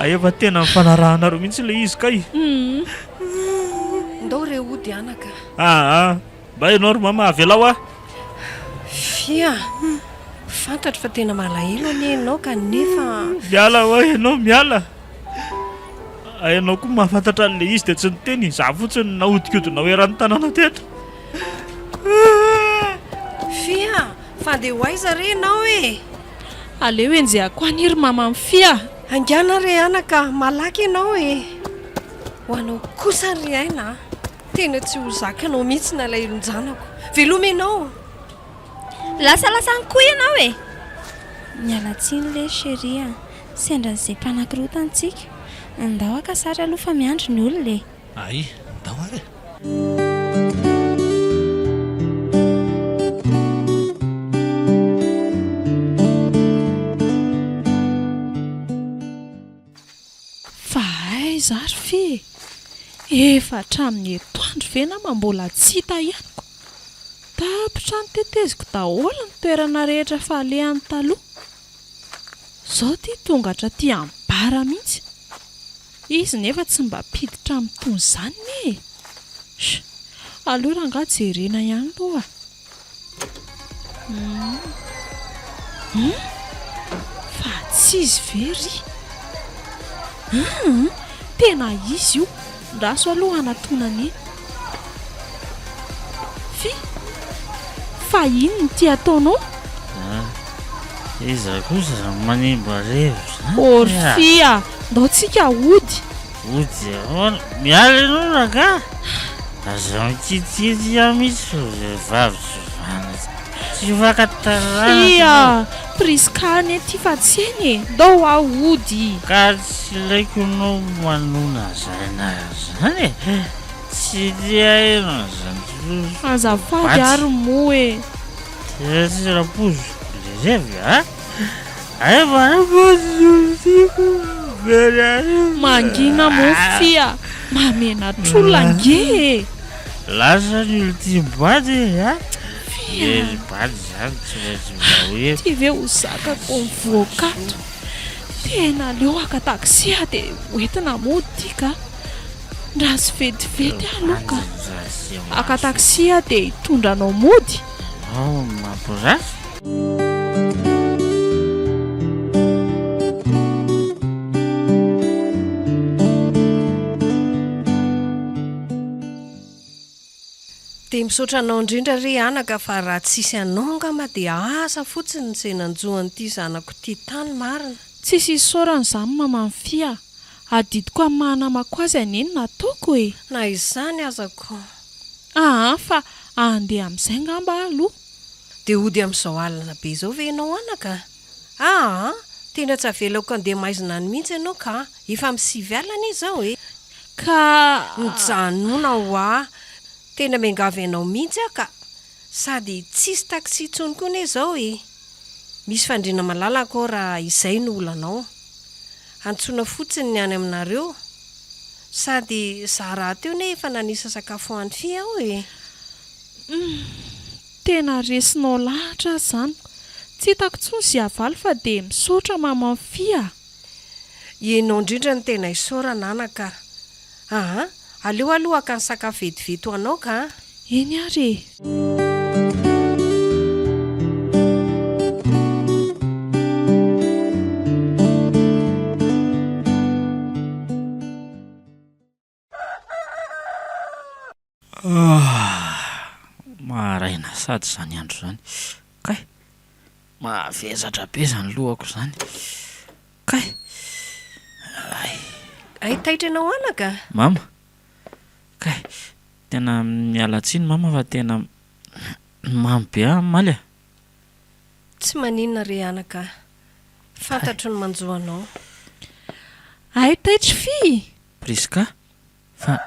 Efa tena mifanarahanareo mihitsy le izy kay.
Ndao re ody anaka.
Mba ianao ry mama avelao a.
Fia, fantatro fa tena malahelo anie ianao kanefa
miala ho ianao miala. Ianao koa mahafantatra an'le izy dia tsy niteny. Za fotsiny nahodikoodina hoeran'ny tanàna tetra.
Fia, fa dia ho aiza re ianao e.
aleo enjehako any ry mama amin'ny fia.
Angana re anaka, malaky ianao e. Ho anao kosa ry aina. Tena tsy ho zakanao mihitsy na ilay ilonjanako. Veloma ianao.
Lasalasany koa ianao e. Miala tsiny le chérie. Sendra izay mpanakirotantsika. Andao aka sary aloha fa miandro ny olona e.
Ay, andao ary.
Fa aiza ary fie. Efa hatramin'ny etoandro ve nama mbola tsy hita ianiko. Tapitra ny teteziko daholo ny toerana rehetra falehan'ny taloha. Zao ty tongatra ty ambara mihitsy. Izy nefa tsy mba piditra amin'ny tony izany ne. Alora nga jerena ihany loha. Fa tsy izy very. Tena izy io. Raso aloha anatonany eny. Fa inona ty ataonao?
Iza kosa manimba revitra.
Orfia, ndao tsika ody.
Ody ahoana? Miala ianao raga. Aza mititity aho mihitsy vehivavy tsy fakatara.
Fia, priskany ty fa tsy eny e. Ndao aho ody.
Ka tsy laiko anao manona zana zany e. Tsy dia eno zany.
Azafady ary moa e.
Tsy rapozo lezevy a. Aefa rapozo tiko.
Mangina mo fia. Mamena trola nge.
Lasa ny ultimbady a. Fia bady zany tsy maintsy hoe.
Ty ve ho zakako ny voakato. Tena leo aka taksia dia hoentina mody ty ka. Raha sy vetivety aloka. Aka taksia dia hitondranao mody.
Mampirafy.
Dia misaotra anao indrindra ry anaka fa raha tsisy anao ngamba dia asa fotsiny izay nanjohan'ity zanako ty tany marina.
Tsisy isaorana izany mama fia. Adidiko amin'ny mahanamako azy aneny nataoko e.
Na izany azako.
fa andeha amin'izay ngamba aloha.
dia ody amin'izao alina be izao ve ianao anaka? Tena tsy avelako andeha maizina ny mihitsy ianao ka efa misivy alana izao
ka
mijanona ho tena miangavy ianao mihitsy ka sady tsisy taksi tsony koa ne izao misy fandriana malalaka ao raha izay no olanao antsoina fotsiny ny any aminareo sady zara teo ne efa nanisa sakafo any fia aho
tena resinao lahatra zany, tsy hitako tsony sy avaly fa dia misaotra mama fia.
Ianao indrindra ny tena isaorana anaka. Aleo aloha aka ny sakafo vetivety ho anao ka.
Eny ary.
Maraina sady zany andro zany. Kay, mahavezatra be zany lohako zany. Kay.
Ay taitra ianao anaka.
Mama. Kay, tena miala tsiny mama fa tena mamy be maly.
Tsy maninona re anaka. Fantatro ny manjoanao.
Ay taitra fi.
Priska, fa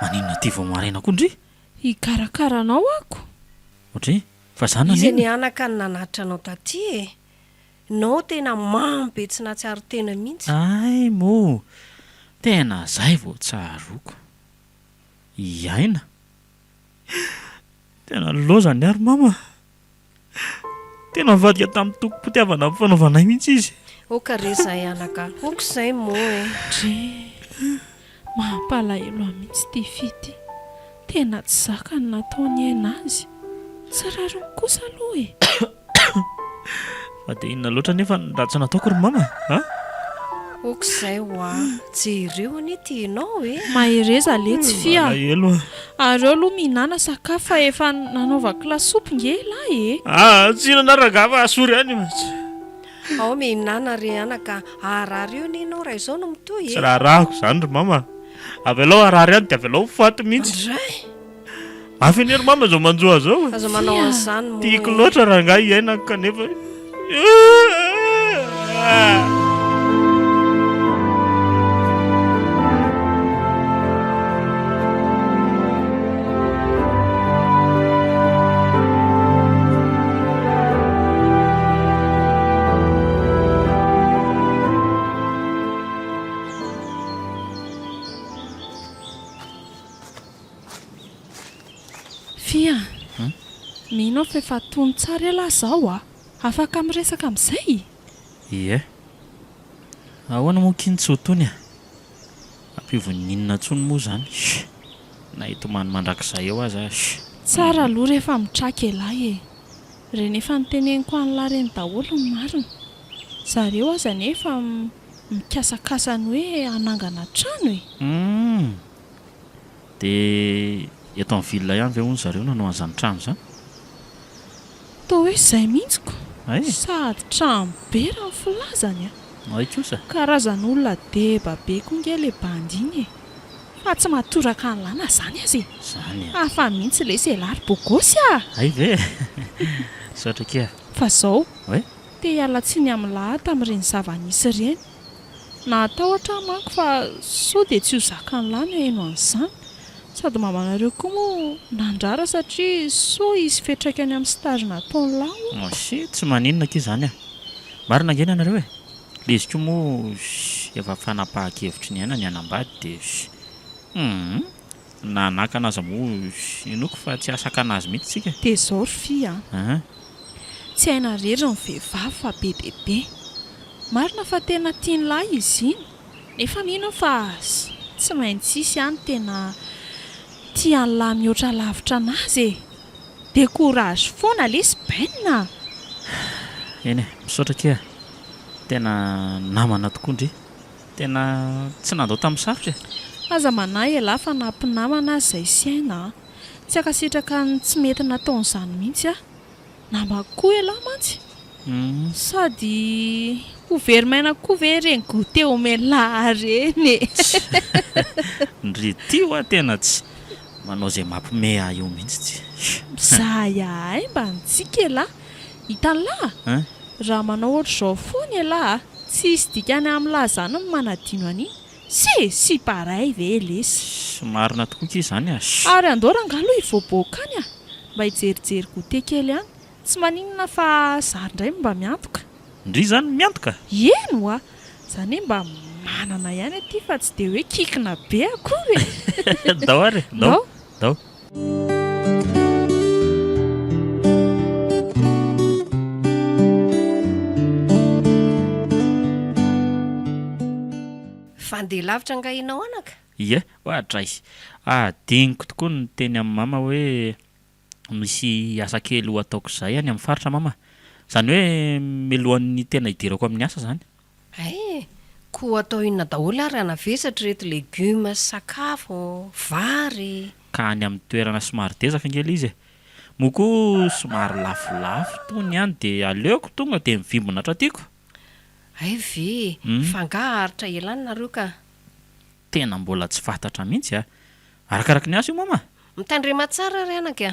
maninona ty vao maraina koa ndry?
Hikarakaranao ako.
Ohatry, fa zana
Izy
nini?
ny anaka ny nanatitra anao taty Nao tena mamy be tsy natsiaro tena mihitsy.
Ay mo, tena zay vao tsaroko. Iaina. Tena loza ny ary mama. Tena mivadika tamin'ny tokom-pitiavana amin'ny fanaovanay mihitsy izy.
Oka rezay anaka. Oka izay mo
Mampalahelo mihitsy ty fity. Tena tsy zakany nataony ainazy. Tsarariny kosa aloha
Fa dia inona loatra nefa raha tsy nataoko ry mama?
Oka izay jereo anie tianao
Mahereza letsy fia.
Malahelo
Areo aloha mihinana sakafo fa efa nanaovako lasopy nge lahy
tsino naranga fa asory any matsy.
Ao mihinana re anaka. Arary eo ni ianao raha izao no mitoy
Tsy raharahako zany ry mama. Avelao arary any dia avelao faty mihitsy. Mafy ny ry mama zao manjoa zao.
Azo manao an'izany mo
Tiako loatra raha ngahy iainako kanefa.
Fia, minao fa efa tony tsara elahy zao afaka miresaka amin'izay?
Ie. Ahoana moa kiny tsy ho tony ampivoninina tsony moa zany. Na hitomany mandrakizay eo aza.
Tsara aloha rehefa mitraka elahy rehefa niteneniko an'lahy reny daholo ny marina. Zareo aza nefa mikasakasany hoe anangana trano
Dia eto amin'ny villa ihany ve hono zareo nanao an'izany trano zany?
Toa hoe izay mihitsiko.
Ay.
Sady trano be raha ny filazany
Ay kosa.
Karazan'olona deba be koa nge le bandiny fa tsy mahatoraka ny lana zany azy
Zany
hafa mihitsy le selary bogosy
Ay ve. Saotra kea.
fa zao
Oe?
te hiala tsiny amin'ny lahata amin'ireny zava-nisy ireny. Natahotra manko fa sao dia tsy ho zakany lany haino an'izany. Sady mamanareo koa moa nandrara satria sao izy fetraikany amin'ny stage nataony lahy.
Tsy maninona aky zany Marina ngena anareo le izy koa moa efa fanapahakevitry ny aina ny anambady dia nanaka anazy moa inoko fa tsy asaka anazy mihitsy tsika.
Dia zao ry fia tsy haina rery ny vehivavy fa bebebe. Marina fa tena tiany lahy izy iny nefa mino fa tsy maintsy isy ihany tena tiany lahy mihoatra lavitra anazy dia courage foana lesy baina.
Eny misaotra kea. Tena namana tokoa ndry. Tena tsy nandao tamin'ny sarotra
Aza manahy elahy fa nampinamana azy izay sy aina tsy akasitraka ny tsy mety nataon'izany mihitsy nama koa elahy mantsy. Sady ho verimaina koa ve reny goûté au melà reny
ndry tio tena tsy manao zay mampime io mihitsy
Zahay mba nitsika ela hitan'lahy
Hein?
raha manao ohatr' izao foany ela tsy isy dikany amin'ny lahy zany ny manadino an'iny sy paray ve lesy
marina tokoa ky izany
ary andora angalo hivoaboaka any mba hijerijery goûter kely any tsy maninona fa zary indray mba miantoka
ndry zany miantoka
eno zany hoe mba manana ihany aty fa tsy dia hoe kikina be akory
dao ary dao dao
fandeha lavitra angahinao anaka
ie ohatra izy diniko tokoa ny teny amin'ny mama hoe misy asa kely ho ataoko izay any amin'ny faritra mama zany hoe milohan'ny tena hidirako amin'ny asa zany
koa atao inona daholo ary anavesatra reto legioma sy sakafo vary
ka any amin'ny toerana somary deza fingely izy moko somary lafolafo tony any dia aleoko tonga dia mivimbona hatratiako
ve fangaharitra elany nareo ka
tena mbola tsy fantatra mihitsy arakaraka ny asa io mama
mitandrema tsara ry anaka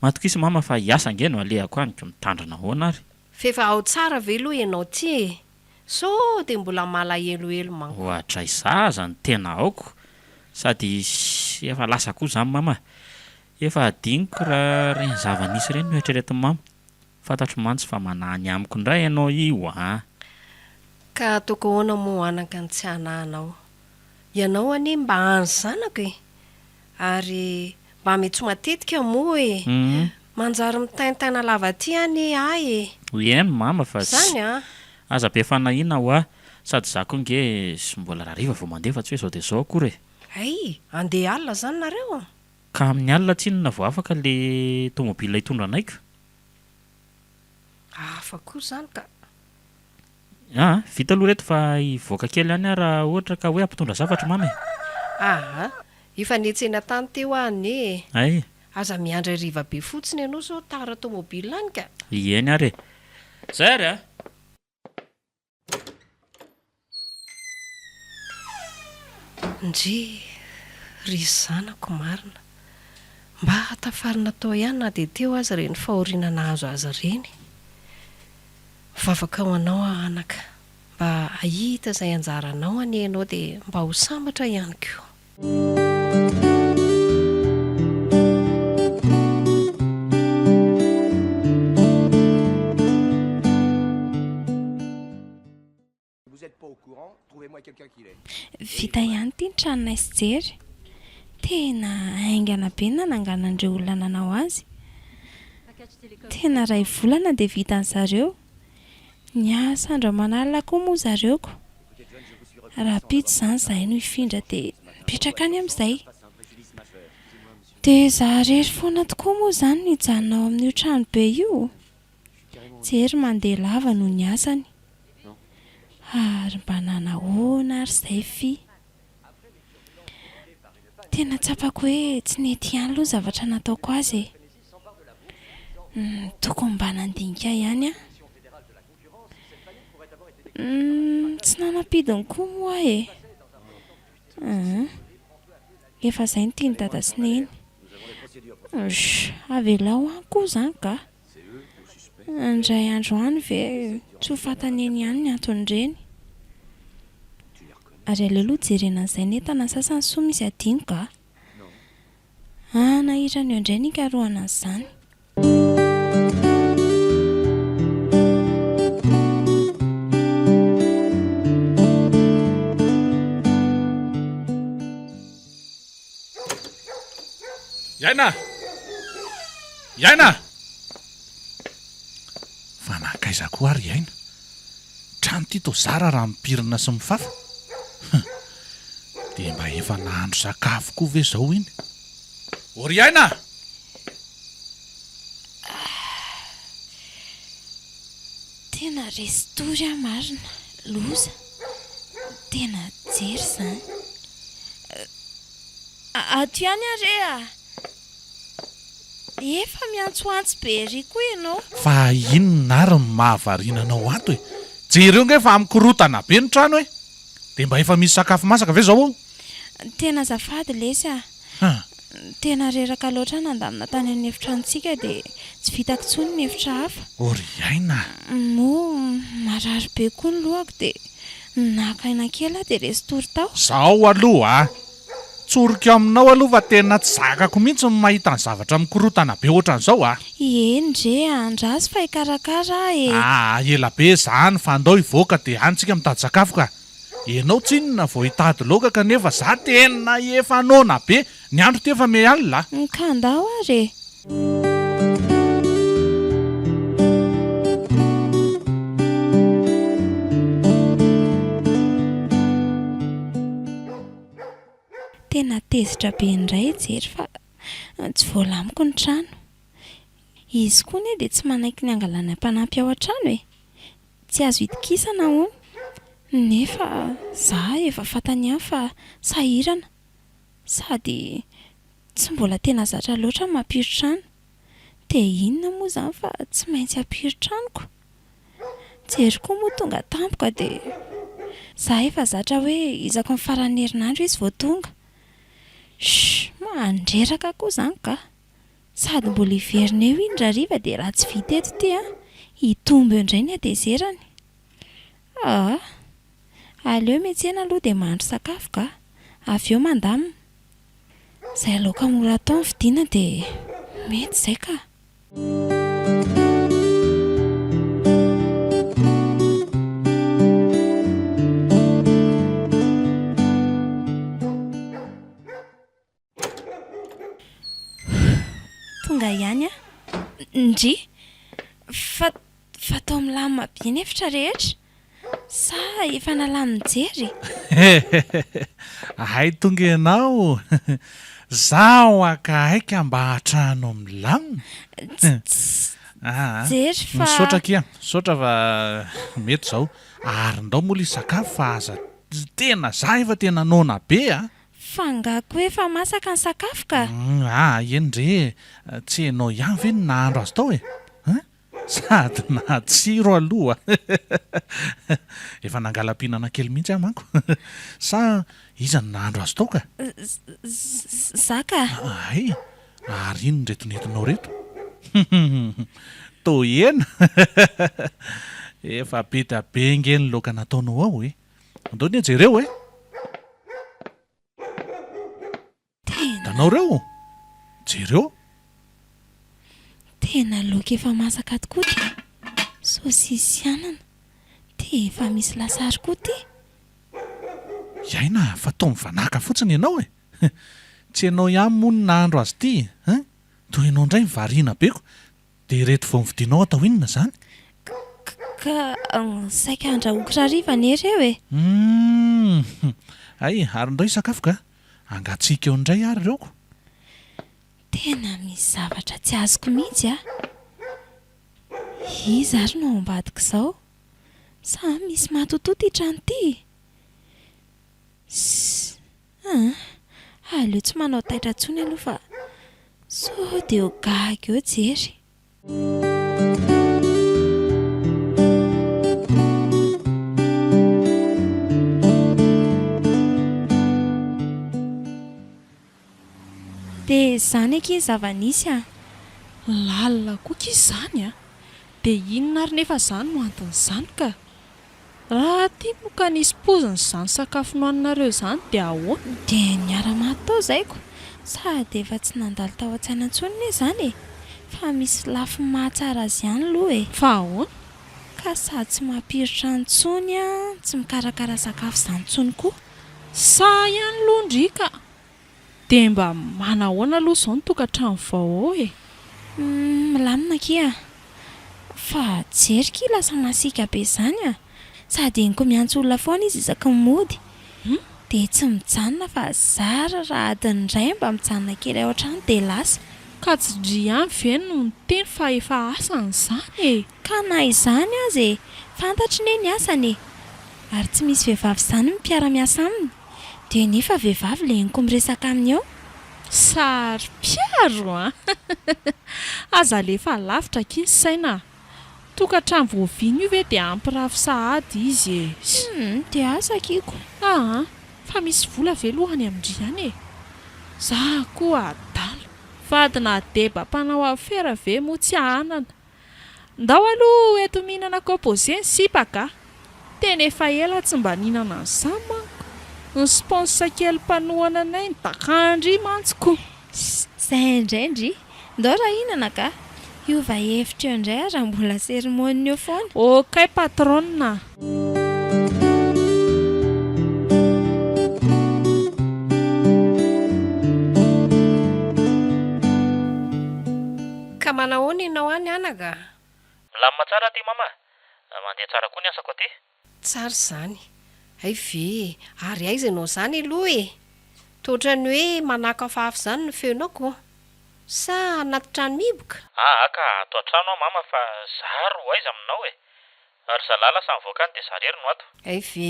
matokisy mama fa hiasa angeno alehako anyko mitandrina hoana ary
fefa ao tsara ve aloha ianao ty so dia mbola malahelohelo manko
ohatra izaza ny tena aoko sady efa lasa koa zany mama efa adiniko raha reny zava-nisy ireny noeritreretin'ny mama fantatro mantsy fa manany amiko indray ianao io
ka ataoko ahoana moa anaka ny tsy hanahanao ianao anie mba hany zanako ary mba mety matetika moa manjary mitaintaina lava ty any
eno mama fa
zany
aza be fanahina sady za koa nge sy mbola rariva vao mandeha fa tsy hoe zao dia zao akory
andeha alina zany nareo
ka amin'ny alina tsinona vao afaka le tomobila hitondra anaika
afa koa zany ka
vita aloha reto fa hivoaka kely any raha ohatra ka hoe ampitondra zavatra mama
efa netsena tany teo any
ay
aza miandra riva be fotsiny ianao so tara tomobila any ka
eny ary zay ary
ndry ry zanako marina mba hatafarina tao ihany na dia teo azy reny fahoriana nahazo azy reny vavaka ho anao anaka mba ahita izay anjaranao any ianao dia mba ho sambatra ihany koa
vita ihany ty ny tranonay sy jery tena aingana be na nanganandreo olona nanao azy tena ray volana dia vita ny zareo ny asa andra manalina koa moa zareoko raha pito zany zahay no hifindra dia mipetraka any amin'izay dia zaharery foana tokoa moa zany ny janonao amin'io trano be io jery mandeha lava noho ny asany ary mba nanahoana ary izay fi tena tsapako hoe tsy nety ihany aloha zavatra nataoko azy tokony mba nandinika ihany tsy nanapidiny koa moa efa izay ny tiany dada sy neny avelao any koa zany ka indray andro any ve tsy ho fantaneny ihany ny anton'ireny ary aleoloha jerena an'izay netana sasany soa misy adino ka nahirana eo indray ny karohana an'izany
iaina fa nakaiza koa ary iaina trano ty to zara raha mipirina sy mifafa dia mba efa nahandro sakafo koa ve zao iny ory iaina
tena restory marina loza tena jery zany ato ihany are efa miantsoantsy be ry koa ianao
fa inona ary ny mahavarinanao ato jereo nge fa amikorotana be ny trano dia mba efa misy sakafo masaka ve zao ao
Tena azafady lesy a. Tena reraka loatra nandamina tany amin'ny efitrantsika dia tsy vitako intsony ny efitra hafa.
Ory aina.
Moa marary be koa ny lohako dia nakaina kely aho dia resy tory tao.
Zaho aloha tsorika aminao aloha fa tena tsy zakako mihitsy ny mahita ny zavatra mikorotana be ohatran'izao
Endre andrasy fa hikarakara
ela be zany fa andao hivoaka dia antsika mitady sakafo ka. Ianao tsinona vao hitady loaka kanefa za tena efa nona be ny andro ty efa me alina.
Kandao ary tena tezitra be indray jery fa tsy voalamiko ny trano. Izy koa ne dia tsy manaiky ny angalana mpanampy ao an-trano tsy azo hitokisana hono. Nefa za efa fantany ihany fa sahirana sady tsy mbola tena zatra loatra ny mampiro trano. Dia inona moa izany fa tsy maintsy hampiro tranoko. Jery koa moa tonga tampoka dia za efa zatra hoe izako ny faran'ny herinandro izy vao tonga. Mandreraka koa izany ka. Sady mbola hiverina eo indrariva dia raha tsy vita eto ty hitombo eo indray ny hadezerany. Aleo miantsena aloha dia mahandro sakafo ka avy eo mandamina. Izay laoka mora atao ny vidiana dia mety izay ka. Tonga ihany ndry fa tao milamina be ny efitra rehetra sa efa nalamy mijery.
Hay tonga ianao. Zaho akahaika mba hatrano milamina.
Jery fa
misaotra kia misaotra fa mety izao arindao moa ilay sakafo fa aza tena za efa tena nona be
fangako hoe efa masaka ny sakafo ka.
Endre tsy hainao ihany ve ny nahandro azy tao sady natsiro aloha. Efa nangalam-pihinana kely mihitsy aho manko. Sa iza ny nahandro azy tao ka?
Zaka
Ay, ary ino reto nentinao reto? Toa hena. Efa beta be nge ny laoka nataonao ao andao ny jereo Tanao reo jereo.
Tena laoka efa masaka tokoa ty. Saosisy anana dia efa misy lasary koa ty.
Iaina fa tao mivanaka fotsiny ianao tsy ianao ihany moa ny nahandro azy ty toa ianao indray mivariana beko dia reto vao mividianao atao inona izany?
Ka saika andrahoiko rariva nery
Ay arindao sakafo ka angatsika eo indray ary reoko.
Tena misy zavatra tsy azoko mihitsy Iza ary no ao ambadika izao? Sa misy matotoa ty trano ty? Aleo tsy manao taitra intsony aloha fa sao dia ho gaga eo jery. Dia izany ankizy zava-nisy
lalina koa izany dia inona ary nefa izany no anton'izany ka? Raha tia moka nisy poziny izany sakafo nohaninareo izany dia ahoana?
Dia niara-maty tao zaiko sady efa tsy nandalo tao an-tsaina intsony ne izany fa misy lafy mahatsara azy ihany aloha
Fa ahoana?
Ka sady tsy mampiritra intsony tsy mikarakara sakafo izany intsony koa.
Sa ihany londrika. Dia mba manahoana aloha izao ny tokantrano vao ao
milamina kia fa jery ki lasa masika be izany sady eny koa miantso olona foana izy isaky ny mody dia tsy mijanona fa zara raha adiny iray mba mijanona kely ao an-trano dia lasa.
Ka tsy dry ihany ve no niteny fa efa asany izany
Ka na izany azy fantatry ne ny asany ary tsy misy vehivavy izany mpiara-miasa aminy dia nefa vehivavy ilay eniko miresaka aminy ao.
Sary piaro aza alefa lavitra kiny saina. Tokantrano voaviana io ve dia ampy rafy sahady izy
dia asa kiko.
fa misy vola ve lohany amindriany e? Za koa adalo vadina deba mpanao afera ve mo tsy ahanana. Ndao aloha eto mihinana composé ny sipaka. Tena efa ela tsy mba nihinana an'izany manko. Ny sponsa kely mpanohana anay ny takandry mantsiko.
Zay indraindry ndao raha hinana ka iova hevitra eo indray raha mbola sermonina eo foana.
Okay patronna.
Ka manahoana ianao any anaka?
Milamina tsara ty mama. Mandeha tsara koa ny asako aty.
Tsara izany. Ay ve, ary aiza ianao izany aloha e? Totra ny hoe manakafaafy izany no feonao sa anaty trano miboka?
Ka ato an-trano mama fa zaro aiza aminao e. Ary zalala sa mivoaka any dia zarery no ato.
Ay ve,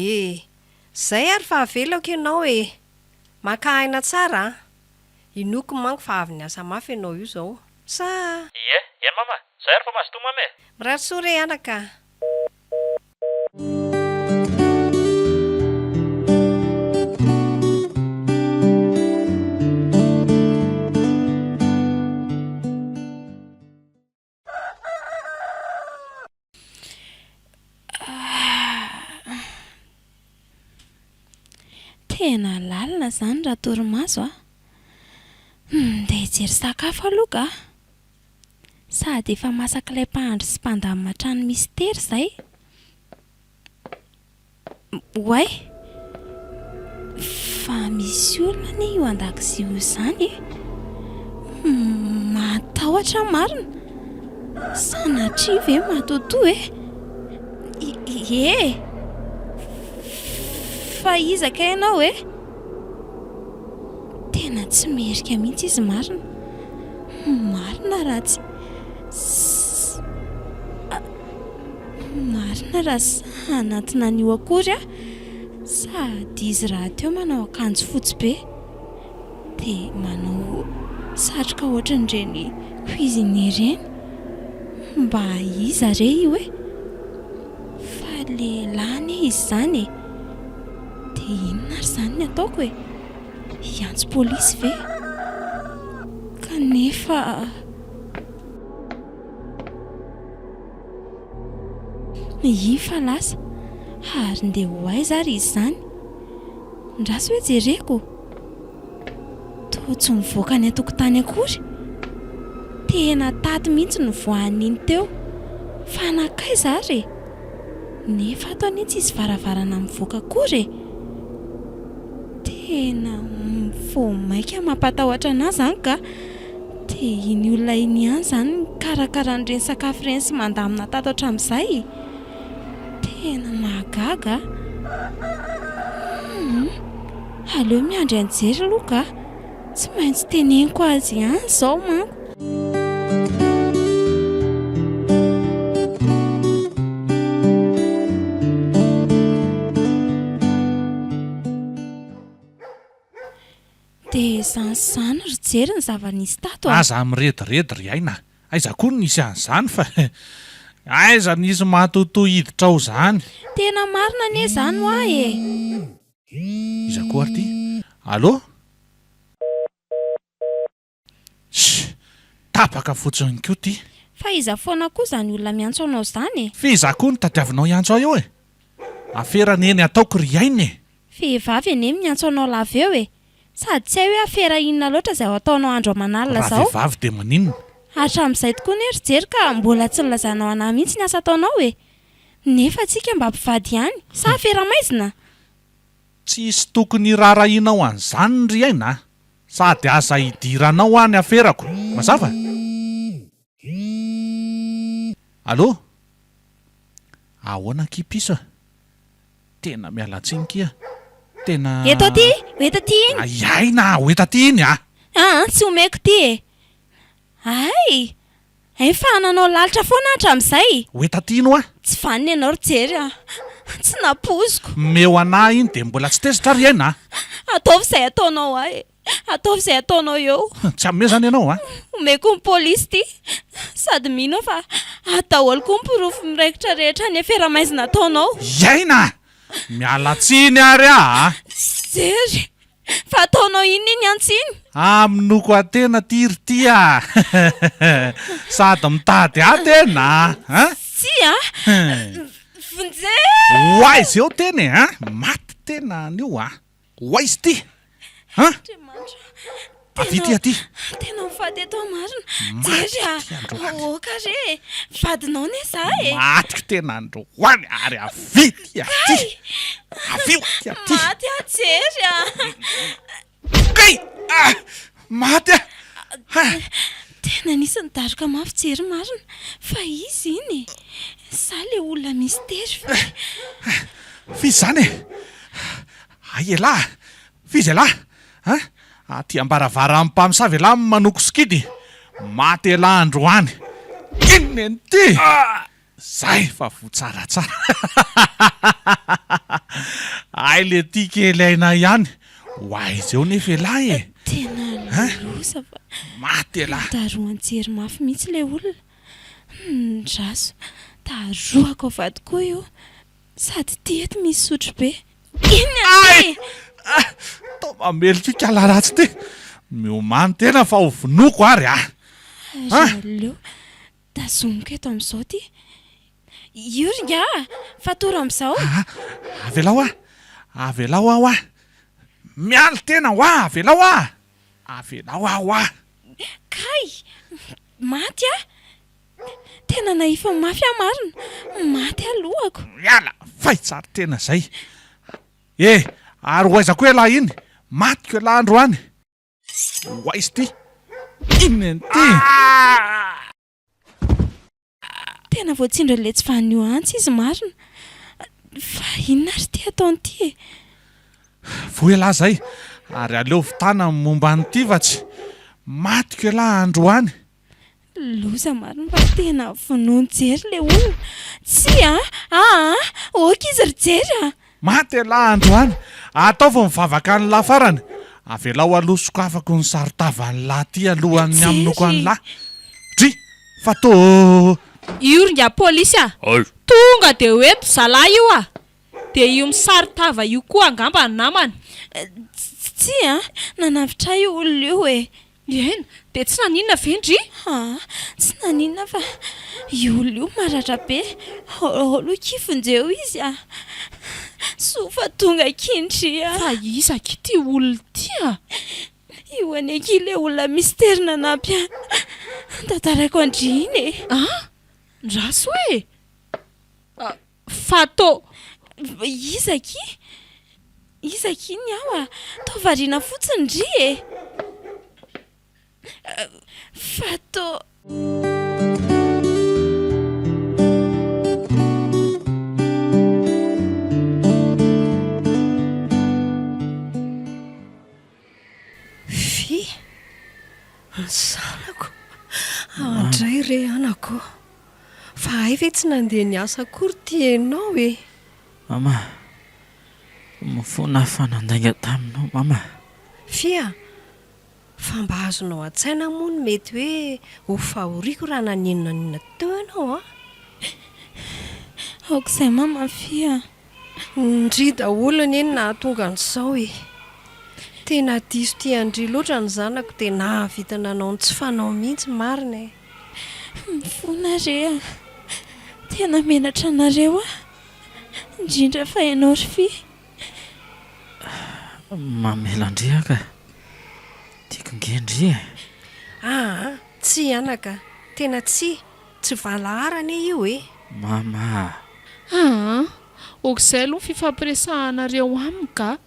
zay ary fa avelako ianao e. Maka aina tsara. Inoko manko fa avy niasa mafy ianao io izao. Sa
Eny mama, zay ary fa mazotoa mama e.
Miratsoa re anaka.
Tena lalina izany raha torimaso a. Ndeha hijery sakafo aloha ka. Sady efa masaka ilay mpahandro sy mpandamina trano mistera izay. Way, fa misy olona anie io an-dakozia io izany e. Matahotra marina. Sanatria ve matotoa e? Fa izaka ianao e? Tena tsy merika mihitsy izy marina. Marina raha tsy... Marina raha sy anatina an'io akory a. Sady izy raha teo manao akanjo fotsy be dia manao satroka ohatran'ireny cuisinier ireny. Mba iza re io e? Fa lehilahy izy izany e. Dia inona ary izany ny ataoko e? Hiantso polisy ve? Kanefa ifa lasa ary ndeha ho aiza ary izy izany. Ndraso hoe jereko toa tsy mivoaka ny an-tokotany akory. Tena taty mihitsy no voaniny teo. Fa nakaiza ary? Nefa ato anie tsy izy varavarana mivoaka akory e. Tena mifomaika mampatahotra anazy izany ka. Dia iny olona iny ihany izany karakaran'ireny sakafo ireny sy mandamina tato hatramin'izay. Tena mahagaga. Aleo miandry anjery aloha ka. Tsy maintsy teneniko azy ihany izao manko. Dia izany ry jery ny zava-nisy tato a.
Aza mirediredy ry aina. Aiza koa no nisy an'izany fa aiza nisy matotoa hiditra ao izany.
Tena marina anie izany ho ahy e.
Iza koa ary ty? Allo? Tapaka fotsiny koa ty.
Fa iza foana koa izany olona miantso anao izany e.
Fiza koa no tadiavinao iantso aho eo e. Afera neny ataoko ry aina e.
Vehivavy anie miantso anao lava eo e. Sady tsy hay hoe afera inona loatra izay ataonao andro aman'alina
Raha
izao.
vehivavy dia maninona?
Hatramin'izay tokoa ny ry jery ka mbola tsy nilazanao anahy mihitsy ny asa ataonao e. Nefa tsika mba mpivady ihany. Sa afera maizina?
Tsisy tokony rarahinao an'izany ry aina. Sady asa hidiranao any aferako. Mazava? Allo? Ahoana kipiso? Tena mialatsiny kia. Tena...
Eto aty iny.
Aina, ho eto aty iny
Tsy omeko ty e. Ay, efa nanao lalitra foana hatramin'izay.
Ho eto aty iny ho
Tsy vaniny ianao ry jery a. Tsy napoziko.
meo anahy iny dia mbola tsy tezitra ry aina.
Ataovy izay ataonao ahy. Ataovy izay ataonao eo.
Tsy amezana ianao
Omeko ny polisy ty. Sady mino fa ataholiko ny pirofo miraikitra rehetra ny afera maizina ataonao.
Iaina! Mialatsiny ary
jery fa ataonao iny antsiny
aminoko atena tiry tya sady mitady atena
sy vonjey
oay zay eo teny maty tena anio oaizy ty avy ty aty
tena mifady eto marina jery oka re vadinao ne za
matyko tena androany ary avity aty avio ty aty
maty jery
kay maty
tena nisy nidaroka mafy jery marina fa izy iny za le olona mistery
fizy zany ay ela fizy ela aty ambaravara amin'ny mpamosavy ela manoko skidy maty ela androany inony any ty zay fa votsaratsara ay le ty kely aina ihany hoaizy eo nefa ela
tena losa fa
maty ela
daroanjery mafy mihitsy le olona ndraso daroako avady koa io sady tiety misy sotro be iny
to mamely fikala ratsy ty miomany tena fa ho vonoko ary
leo tazomiko eto amin'izao ty io ringa fatora amin'izao
avy elao avy elao aho mialy tena ho avy elao avy elao aho
kay maty tena naifa mafy marina maty alohako
miala faitsary tena zay ary hoaizako ela iny matiko ela androany hoaizy ty inony any ty
tena voatsindra le tsy vanio antsy izy marina fa inona ary ty ataony ty
vo ela zay ary aleo vitana momba anyty fa tsy matiko ela androany
loza marina fa tena vonoany jery le olona tsy oka izy ry jery
maty ela androany ataova mivavaka ny lafarany avy elao aloha sokafako ny saritavany lahy ty alohan'ny aminoko any lahy dry fa to
io ringa polisy tonga de hoeto zalahy io de io misaritava io koa angamba ny namany
tsy nanavitra io olona io
ena de tsy naninona vendry
tsy naninona fa io olona io maratra be olokifonjeo izy sofa tonga kindry
fa izaka ty olona ty
io aneky le olona misterina nampy tantaraiko andriny
ndraso hoe fato
izaky iny aho to variana fotsiny dry fato
zanako andray re anako fa ay ve tsy nandeha ny asa akory ty enao
mama mifona fanandainga taminao mama
fia fa mba azonao an-tsaina moa no mety hoe ho fahoriako raha naninona teo ianao
aok'izay mama fia
ndry daholony eny nahatonga an'izao tena diso ty andry loatra ny zanako dia nahavitana anao ny tsy fanao mihitsy marina
mifona re tena menatra anareo indrindra fa ianao ry fia
mamelandriaka tiako ngendry
tsy anaka tena tsy valaharana io
mama
okizay aloha fifampiresahanareo aminy ka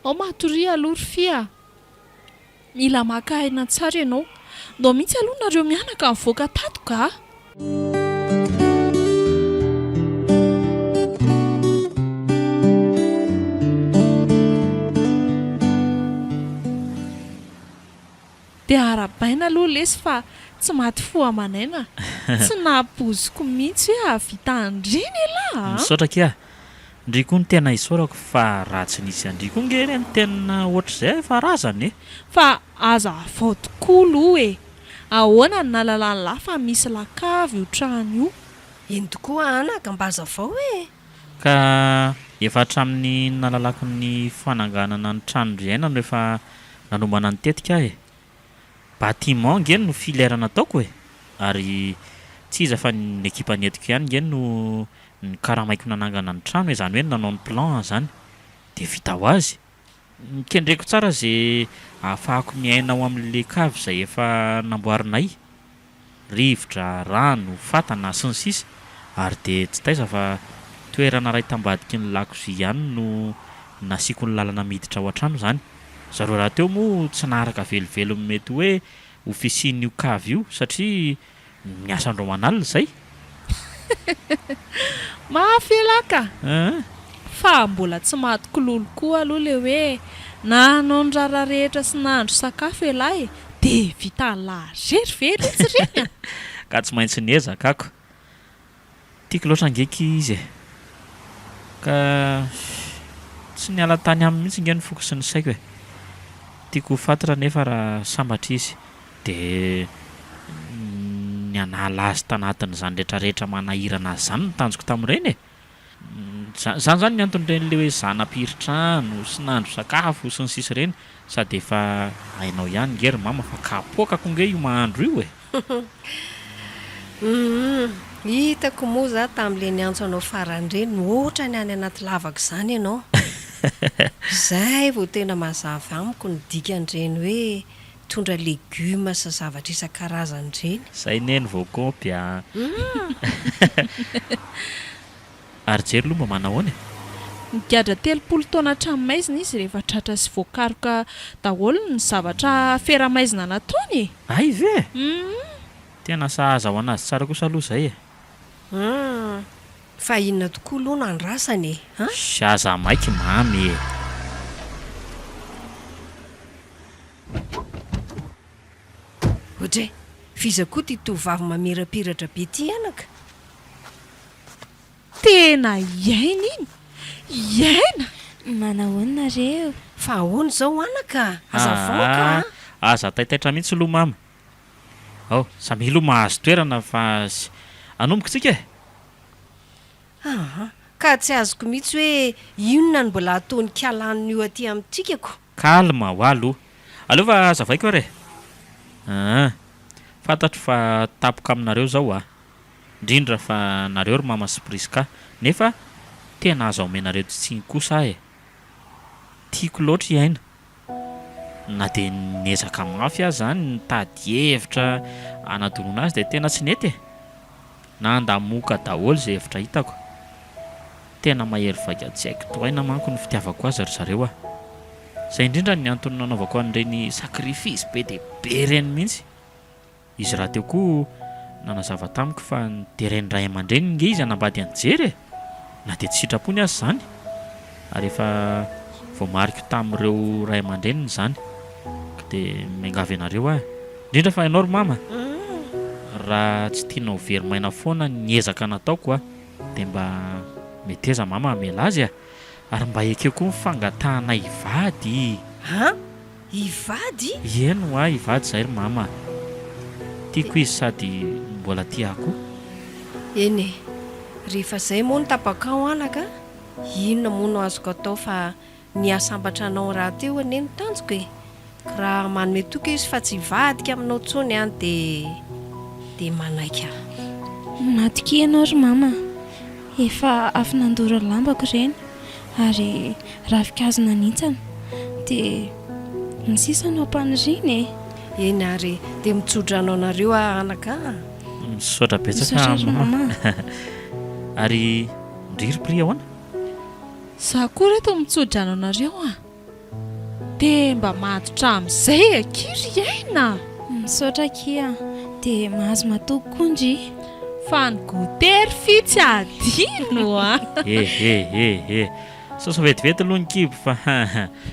ao matory aloha ry fia mila maka aina tsara ianao ndao mihitsy aloha nareo mianaka mivoaka tato ka de arabaina aloha lesy fa tsy maty fo amanaina tsy nampoziko mihitsy hoe havita andriny ela
misaotra kia ndry koa ny tena isaorako fa raha tsy nisy andry koa ngery ny tena ohatr'izay farazany
fa aza avao tokoa aloha ahoana ny nalalany lahy fa misy lakavy io trano io
eny tokoa anaka mba aza vao
ka efa hatramin'ny nalalako ny fananganana ny trano iainana rehefa nanomana ny tetika e. Bâtiment ngeny no filairana ataoko e, ary tsy iza fa ny ekipa netiko ihany ngeny no ny karamaiko nanangana ny trano hoe zany hoe nanao ny plan zany de vita ho azy. Nikendreko tsara zay ahafahako miaina ao amin'le kavy zay efa namboarinay, rivotra, rano, fatana sy ny sisa, ary de tsy taiza fa toerana ray tambadiky ny lakozia ihany no nasiako ny lalana miditra ao an-trano zany. Zareo raha teo moa tsy naharaka velivelo mety hoe ofisian'io kavy io satria miasandreo manalina zay.
Mahafelaka fa mbola tsy mahadokololo koa aloha le hoe nanao ny rara rehetra sy nahandro sakafo elahy de vita laharivery izy reny.
Ka tsy maintsy niezaka ako. Tiako loatra angeky izy e. Ka tsy niala tany aminy mihitsy ngeny foko sy ny saiko e. Tiako fantatra nefa raha sambatra izy de ny anala azy tanatin'izany rehetrarehetra manahirana azy zany ny tanjoko tamin'ireny e. Zany zany ny anton'ireny le hoe zanam-piritrano sy nahandro sakafo sy ny sisa ireny, sady efa hainao ihany ngery mama fa kapoaka konge io mahandro io e.
Hitako moa za tamin'le niantso anao farany reny ohatra ny any anaty lavaka izany ianao. Zay vao tena mazava amiko ny dikan'ireny hoe tondra legioma sy zavatra isan-karazany ireny.
Zay neny vao kaopy a. Ary jery aloha mba manao ahoana e?
Nigadra 3 taona hatramin'maizina izy rehefa tratra sy voakaroka daholo ny zavatra feramaizina nataony.
Ay ve? Tena sahaza ho anazy tsara kosa aloha zay e.
Fa inona tokoa aloha nandrasany e?
Saza maiky mamy e.
Ohatry fiza koa ty tovavy mamirapiratra be ty anaka.
Tena iaina iny, iaina.
Manahoana reo?
Fa ahoana zao anaka? Azavaoka.
Aza taitaitra mihitsy aloha mama. Ao, samy aloha mahazo toerana fa anomboka tsika e.
Ka tsy azoko mihitsy hoe inona ny mbola ataony kialan'io aty amintikako.
Kalma ho aloha. Aleova azavaiko are. Fantatro fa tapoka aminareo zao a. Indrindra fa nareo ry mama sy Priska, nefa tena azo omenareo tsitsiny kosa e. Tiako loatra iaina. Na de niezaka mafy azy zany nitady hevitra anadonona azy de tena tsy nety e. Nandamoka daholo zay hevitra hitako. Tena mahery vaika tsy haiko toaina manko ny fitiavako azy ry zareo a. Zay indrindra ny antony nanaovako an'ireny sakrifisy be de be reny mihitsy. Izy raha teo koa nanazava tamiko fa niteren'ny ray aman-dreny nge izy anambady anjery e. Na de tsy sitrapony azy zany. Ary efa vao mariko tamin'ireo ray aman-dreniny zany de miangavy anareo a. Indrindra fa ianao ry mama, raha tsy tianao very maina foana niezaka nataoko a de mba meteza mama amela azy a. Ary mba ekeo koa mifangatahana hivady.
Hivady?
Eno a, hivady zay ry mama. Tiako izy sady mbola tiako.
Eny e, rehefa zay moa ny tapakao anaka, inona moa no azoko atao fa niasambatra anao raha teo ane ny tanjoko e. Raha manome toka izy fa tsy vadika aminao tsony any de manaika.
Matoki ianao ry mama. Efa afy nandoro ny lambako ireny ary ravikazona nintsana de ny sisanao ampaniriny e.
Eny ary de mitsodranao nareo anaka.
Misaotra betsaka mama. Ary ndriry pri ahoana?
Za koa reto mitsodranao nareo a. De mba mahatotra amin'izay akiry iaina.
Misaotra kia de mahazo matoky koa ndry.
Fa ny gotery fitsy adino a.
Sosa vetivety aloha ny kibo fa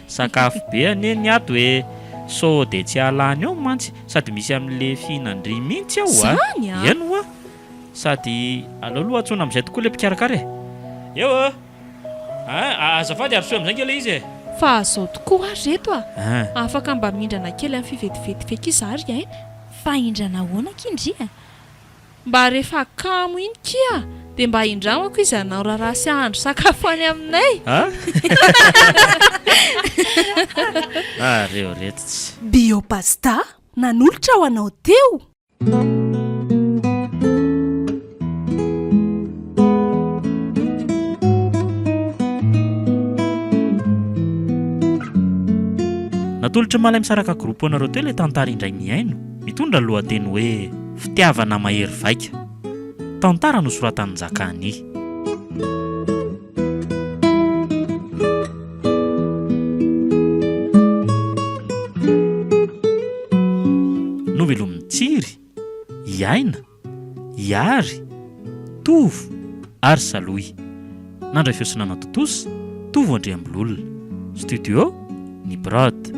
sakafo be ane ny ato hoe so de tsy alany ao mantsy sady misy amin'le fihinandry mihitsy ao a.
Zany a.
Eno a. Sady aloha atsona amin'izay tokoa le mpikarakara e. Eo a. Azafady ary soa amin'izay kely izy e.
Fa zao tokoa ary reto a. Afaka mba mindrana kely amin'ny fivetivety feky izary iaina.
Fa indrana ahoana kindria?
Mba rehefa kamo iny kia dia mba indramako izy anao raharaha sy ahandro sakafo any aminay.
Reo retitsy.
Biopasta nanolotra ho anao teo.
Natolotra malay misaraka groupe anareo teo ilay tantara indray miaino mitondra lohateny hoe fitiavana mahery vaika. Tantara no soratan'ny Zakany. Novelomin'ny Tsiry, Iaina, Iary, Tovo ary Saloy. Nandray fiosonana Totosa, Tovo Andriambololona. Studio ny Brod.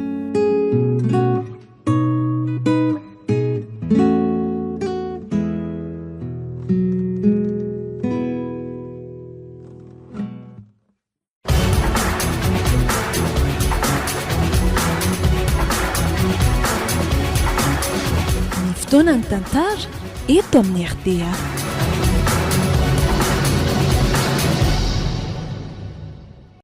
Fotoana ny tantara eto amin'ny RDA.